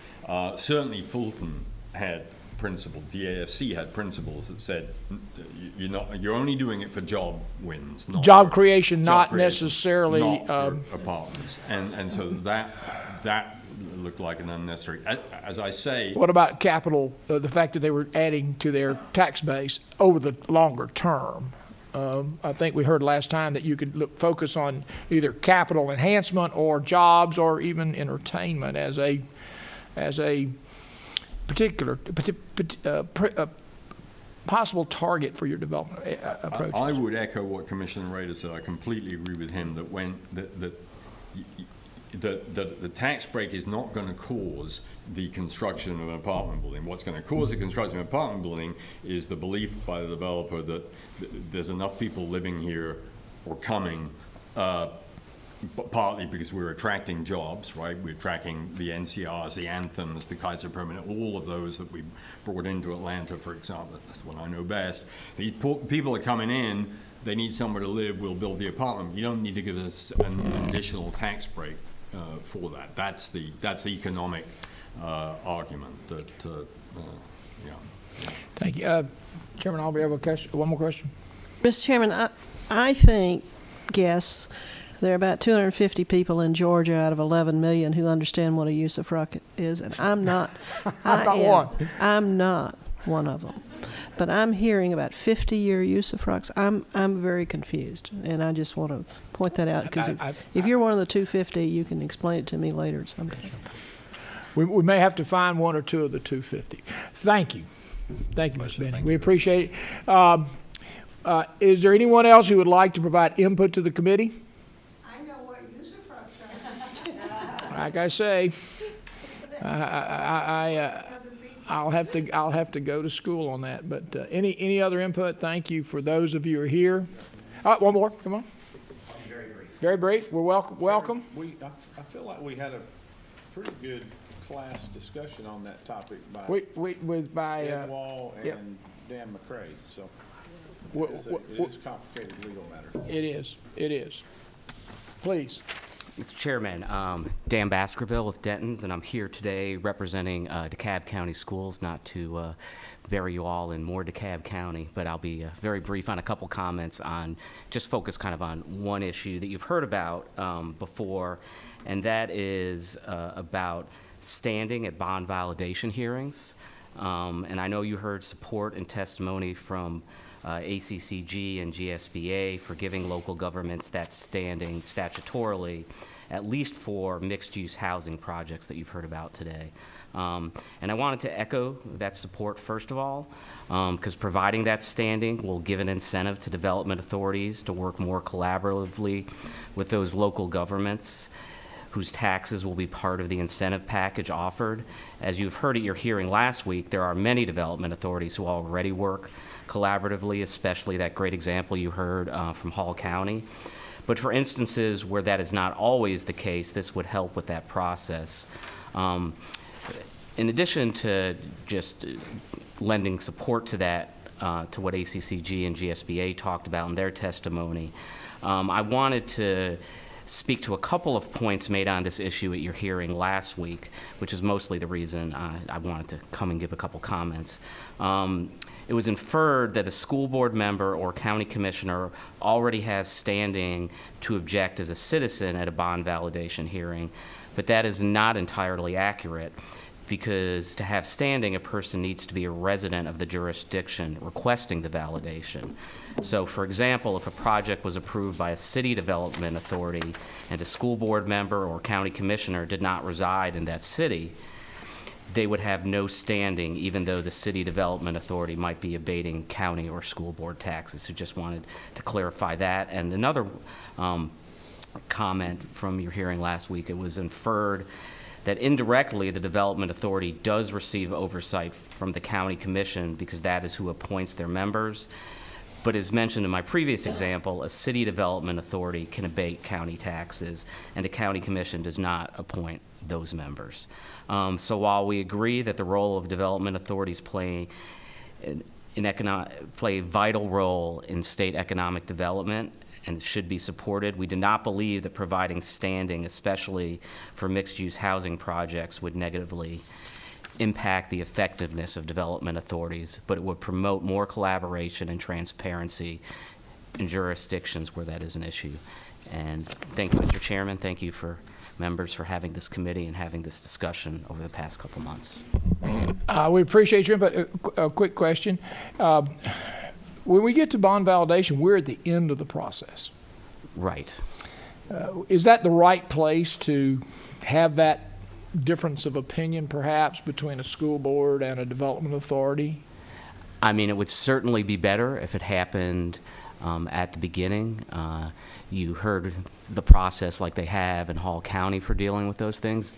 Certainly Fulton had principles, DAFC had principles that said you're only doing it for job wins, not Job for- creation, job not creation, necessarily, not for apartments. And so that looked like an unnecessary, as I say. What about capital, the fact that they were adding to their tax base over the longer term? I think we heard last time that you could focus on either capital enhancement or jobs or even entertainment as a particular possible target for your development approaches. I would echo what Commissioner Rader said. I completely agree with him that the tax break is not going to cause the construction of an apartment building. What's going to cause the construction of an apartment building is the belief by the developer that there's enough people living here or coming, partly because we're attracting jobs, right? We're attracting the NCRs, the Anthems, the Kaiser Permanente, all of those that we brought into Atlanta, for example. That's what I know best. These people are coming in. They need somewhere to live. We'll build the apartment. You don't need to give us an additional tax break for that. That's the economic argument that, yeah. Thank you. Chairman Albee, have one more question? Mr. Chairman, I think, guess, there are about 250 people in Georgia out of 11 million who understand what a usufruct is, and I'm not. I'm not one of them. But I'm hearing about 50-year usufructs. I'm very confused, and I just want to point that out, because if you're one of the 250, you can explain it to me later at some point. We may have to find one or two of the 250. Thank you. Thank you, Ms. Benny. We appreciate it. Is there anyone else who would like to provide input to the committee? I know what usufructs are. Like I say, I'll have to go to school on that. But any other input? Thank you for those of you who are here. One more. Come on. Very brief. Very brief. We're welcome. I feel like we had a pretty good class discussion on that topic by Ed Wall and yep. Dan McCray. So Wh- it wh- is a complicated legal matter. It is. It is. Please. Mr. Chairman, Dan Baskerville with Denton's, and I'm here today representing DeKalb County Schools, not to bury you all in more DeKalb County, but I'll be very brief on a couple comments on, just focus kind of on one issue that you've heard about before, and that is about standing at bond validation hearings. And I know you heard support and testimony from ACCG and GSBA for giving local governments that standing statutorily, at least for mixed-use housing projects that you've heard about today. And I wanted to echo that support, first of all, because providing that standing will give an incentive to development authorities to work more collaboratively with those local governments whose taxes will be part of the incentive package offered. As you've heard at your hearing last week, there are many development authorities who already work collaboratively, especially that great example you heard from Hall County. But for instances where that is not always the case, this would help with that process. In addition to just lending support to that, to what ACCG and GSBA talked about in their testimony, I wanted to speak to a couple of points made on this issue at your hearing last week, which is mostly the reason I wanted to come and give a couple comments. It was inferred that a school board member or county commissioner already has standing to object as a citizen at a bond validation hearing, but that is not entirely accurate, because to have standing, a person needs to be a resident of the jurisdiction requesting the validation. So, for example, if a project was approved by a city development authority and a school board member or county commissioner did not reside in that city, they would have no standing, even though the City Development Authority might be abating county or school board taxes. So just wanted to clarify that. And another comment from your hearing last week, it was inferred that indirectly the Development Authority does receive oversight from the County Commission because that is who appoints their members. But as mentioned in my previous example, a City Development Authority can abate county taxes, and a County Commission does not appoint those members. So while we agree that the role of development authorities play a vital role in state economic development and should be supported, we do not believe that providing standing, especially for mixed-use housing projects, would negatively impact the effectiveness of development authorities, but it would promote more collaboration and transparency in jurisdictions where that is an issue. And thank you, Mr. Chairman. Thank you for members for having this committee and having this discussion over the past couple months. We appreciate your input. A quick question. When we get to bond validation, we're at the end of the process. Right. Is that the right place to have that difference of opinion, perhaps, between a school board and a development authority? I mean, it would certainly be better if it happened at the beginning. You heard the process like they have in Hall County for dealing with those things.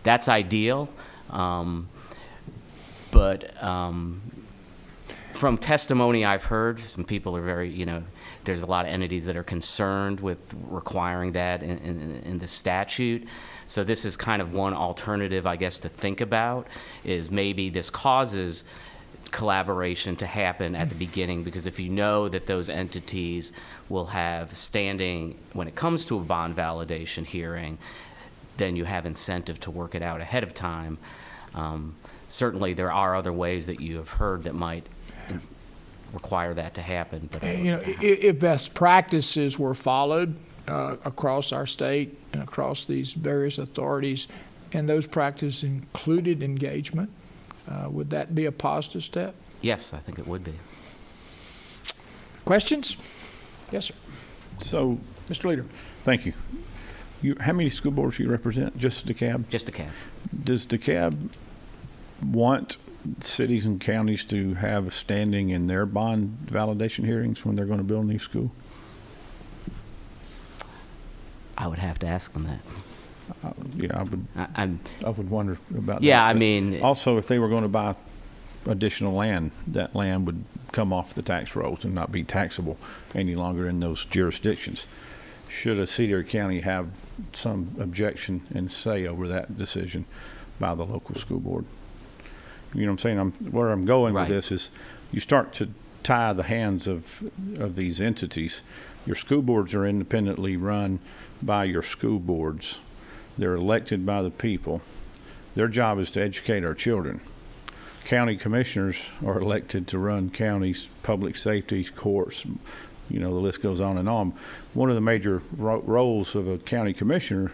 That's ideal, but from testimony I've heard, some people are very, there's a lot of entities that are concerned with requiring that in the statute. So this is kind of one alternative, I guess, to think about, is maybe this causes collaboration to happen at the beginning, because if you know that those entities will have standing when it comes to a bond validation hearing, then you have incentive to work it out ahead of time. Certainly there are other ways that you have heard that might require that to happen. But if best practices were followed across our state and across these various authorities, and those practices included engagement, would that be a positive step? Yes, I think it would be. Questions? Yes, sir. So, Mr. Leader. thank you. How many school boards do you represent? Just DeKalb? Just a cap. Does DeKalb want cities and counties to have a standing in their bond validation hearings when they're going to build a new school? I would have to ask them that. Yeah, I would wonder about that. Yeah, I But mean, also, if they were going to buy additional land, that land would come off the tax rolls and not be taxable any longer in those jurisdictions. Should a city or county have some objection and say over that decision by the local school board? You know what I'm saying? Where I'm going Right. with this is you start to tie the hands of these entities. Your school boards are independently run by your school boards. They're elected by the people. Their job is to educate our children. County commissioners are elected to run counties, public safety, courts, the list goes on and on. One of the major roles of a county commissioner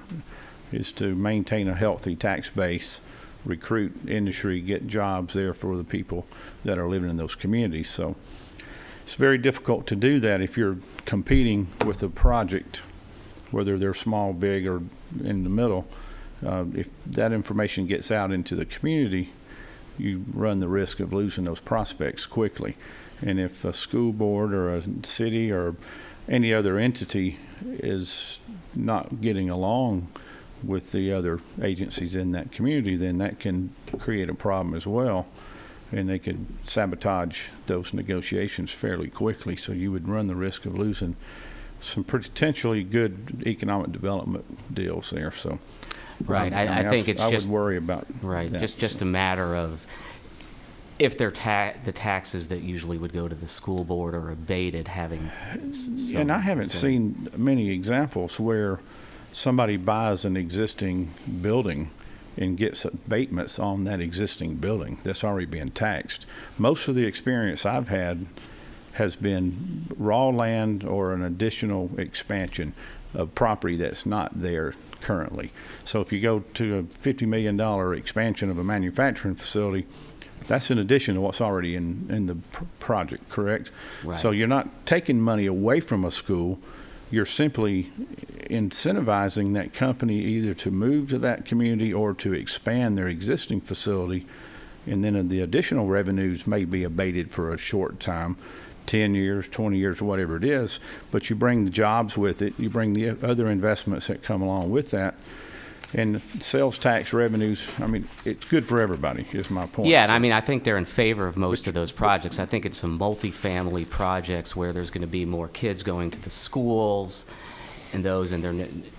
is to maintain a healthy tax base, recruit industry, get jobs there for the people that are living in those communities. So it's very difficult to do that if you're competing with a project, whether they're small, big, or in the middle. If that information gets out into the community, you run the risk of losing those prospects quickly. And if a school board or a city or any other entity is not getting along with the other agencies in that community, then that can create a problem as well. And they could sabotage those negotiations fairly quickly. So you would run the risk of losing some potentially good economic development deals there. So, right. I think it's I just would worry about right. that. Just a matter of if they're the taxes that usually would go to the school board are abated, having. And I haven't seen many examples where somebody buys an existing building and gets abatements on that existing building that's already been taxed. Most of the experience I've had has been raw land or an additional expansion of property that's not there currently. So if you go to a $50 million expansion of a manufacturing facility, that's in addition to what's already in the project, correct? Right. So you're not taking money away from a school, you're simply incentivizing that company either to move to that community or to expand their existing facility, and then the additional revenues may be abated for a short time, 10 years, 20 years, whatever it is, but you bring the jobs with it, you bring the other investments that come along with that, and sales tax revenues, I mean, it's good for everybody, is my point. Yeah, and I mean, I think they're in favor of most of those projects. I think it's some multifamily projects where there's going to be more kids going to the schools and those, and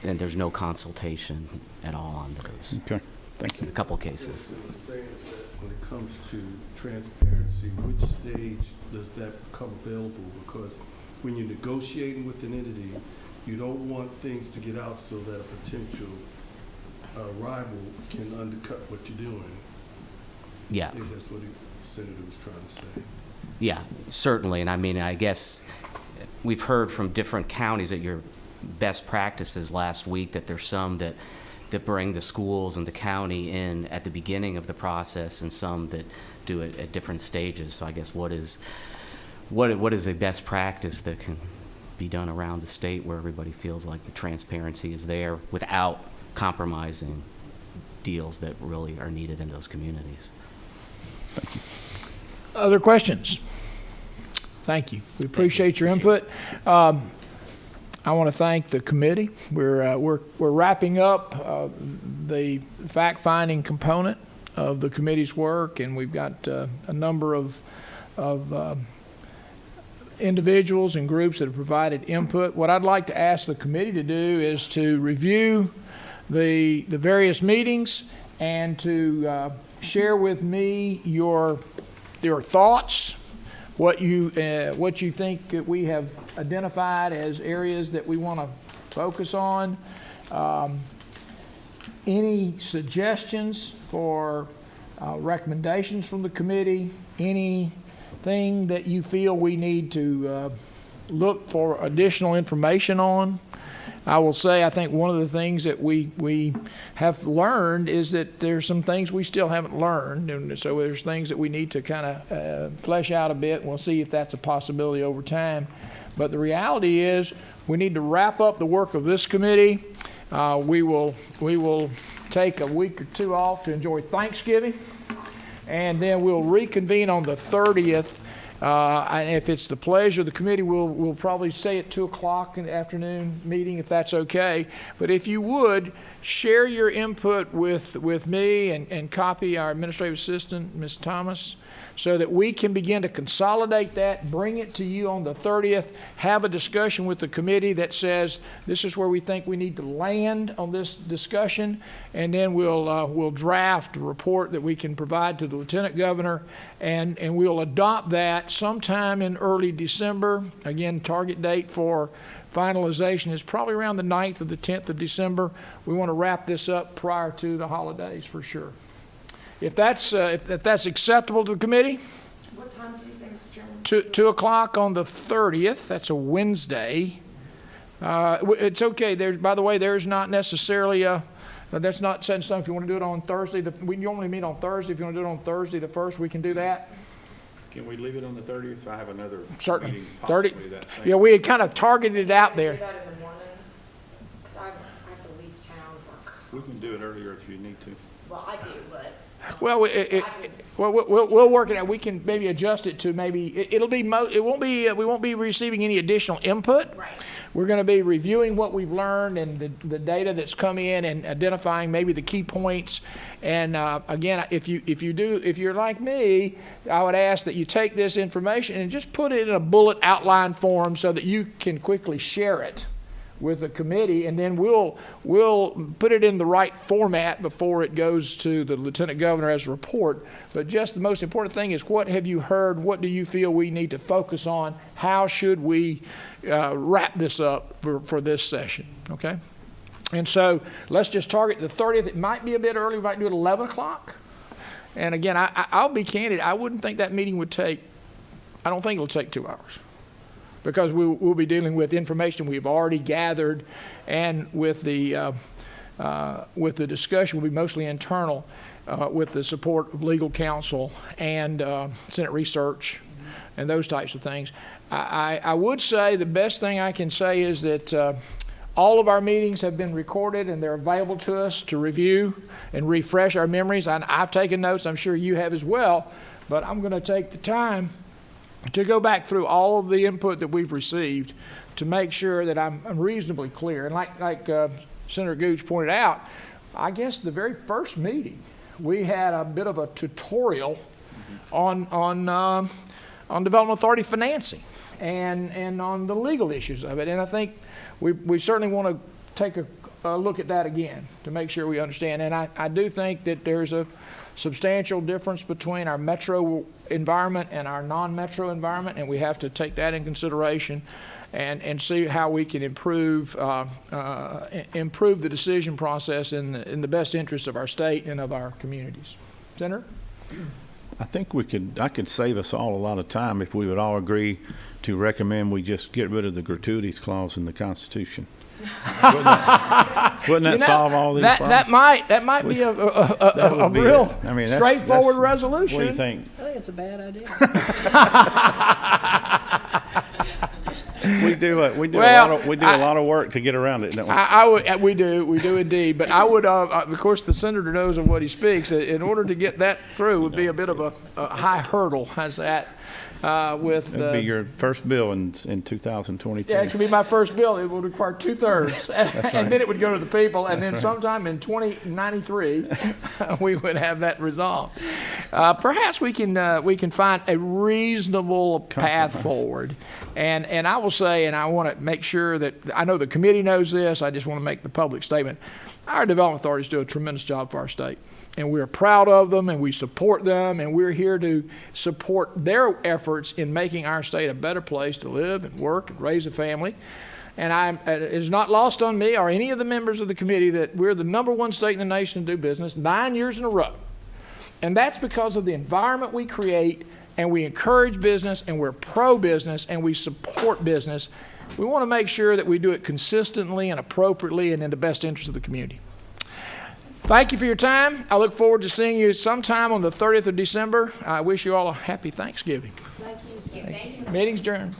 there's no consultation at all on those Okay, thank in you. a couple cases. What I'm saying is that when it comes to transparency, which stage does that become available? Because when you're negotiating with an entity, you don't want things to get out so that a potential rival can undercut what you're doing. Yeah. I think that's what the senator was trying to say. Yeah, certainly. And I mean, I guess we've heard from different counties at your best practices last week that there's some that bring the schools and the county in at the beginning of the process and some that do it at different stages. So I guess what is a best practice that can be done around the state where everybody feels like the transparency is there without compromising deals that really are needed in those communities? Other questions? Thank you. We appreciate your input. I want to thank the committee. We're wrapping up the fact-finding component of the committee's work, and we've got a number of individuals and groups that have provided input. What I'd like to ask the committee to do is to review the various meetings and to share with me your thoughts, what you think that we have identified as areas that we want to focus on, any suggestions for recommendations from the committee, anything that you feel we need to look for additional information on. I will say, I think one of the things that we have learned is that there's some things we still haven't learned, and so there's things that we need to kind of flesh out a bit, and we'll see if that's a possibility over time. But the reality is, we need to wrap up the work of this committee. We will take a week or two off to enjoy Thanksgiving, and then we'll reconvene on the 30th. And if it's the pleasure of the committee, we'll probably stay at 2 o'clock in the afternoon meeting, if that's okay. But if you would, share your input with me and copy our administrative assistant, Ms. Thomas, so that we can begin to consolidate that, bring it to you on the 30th, have a discussion with the committee that says this is where we think we need to land on this discussion, and then we'll draft a report that we can provide to the Lieutenant Governor, and we'll adopt that sometime in early December. Again, target date for finalization is probably around the 9th or the 10th of December. We want to wrap this up prior to the holidays for sure. If that's acceptable to the committee? What time did you say, Mr. Chairman? 2 o'clock on the 30th. That's a Wednesday. It's okay. By the way, there's not necessarily that's not set in stone. If you want to do it on Thursday, we normally meet on Thursday. If you want to do it on Thursday the 1st, we can do that. Can we leave it on the 30th? I have another Certainly. meeting 30. possibly that same. Yeah, we had kind of targeted it out Do there. that in the morning, 'cause I have to leave town for, We can do it earlier if you need to. well, I do, but. Well, we'll work it out. We can maybe adjust it to maybe we won't be receiving any additional input. Right. We're going to be reviewing what we've learned and the data that's come in and identifying maybe the key points. And again, if you're like me, I would ask that you take this information and just put it in a bullet outline form so that you can quickly share it with the committee, and then we'll put it in the right format before it goes to the Lieutenant Governor as a report. But just the most important thing is, what have you heard? What do you feel we need to focus on? How should we wrap this up for this session? Okay? And so let's just target the 30th. It might be a bit early. We might do it 11 o'clock. And again, I'll be candid. I wouldn't think that meeting would take, I don't think it'll take 2 hours, because we'll be dealing with information we've already gathered, and with the discussion will be mostly internal, with the support of legal counsel and Senate Research and those types of things. I would say the best thing I can say is that all of our meetings have been recorded and they're available to us to review and refresh our memories. I've taken notes, I'm sure you have as well, but I'm going to take the time to go back through all of the input that we've received to make sure that I'm reasonably clear. And like Senator Gooch pointed out, I guess the very first meeting, we had a bit of a tutorial on Development Authority financing and on the legal issues of it. And I think we certainly want to take a look at that again to make sure we understand. And I do think that there's a substantial difference between our metro environment and our non-metro environment, and we have to take that in consideration and see how we can improve the decision process in the best interest of our state and of our communities. Senator? I think I could save us all a lot of time if we would all agree to recommend we just get rid of the gratuities clause in the Constitution. Wouldn't that solve all these problems? That might be a real straightforward resolution. What do you think? I think it's a bad idea. We do a lot of work to get around it, don't we? We do indeed. But I would, of course, the senator knows of what he speaks. In order to get that through would be a bit of a high hurdle. How's that? It'd be your first bill in 2023. Yeah, it could be my first bill. It would require 2/3, and then it would go to the people, and then sometime in 2093, we would have that resolved. Perhaps we can find a reasonable path forward. And I will say, and I want to make sure that I know the committee knows this. I just want to make the public statement. Our development authorities do a tremendous job for our state. And we're proud of them, and we support them, and we're here to support their efforts in making our state a better place to live and work and raise a family. And it is not lost on me or any of the members of the committee that we're the #1 state in the nation to do business 9 years in a row. And that's because of the environment we create, and we encourage business, and we're pro-business, and we support business. We want to make sure that we do it consistently and appropriately and in the best interest of the community. Thank you for your time. I look forward to seeing you sometime on the 30th of December. I wish you all a happy Thanksgiving. Thank you. Meeting's adjourned.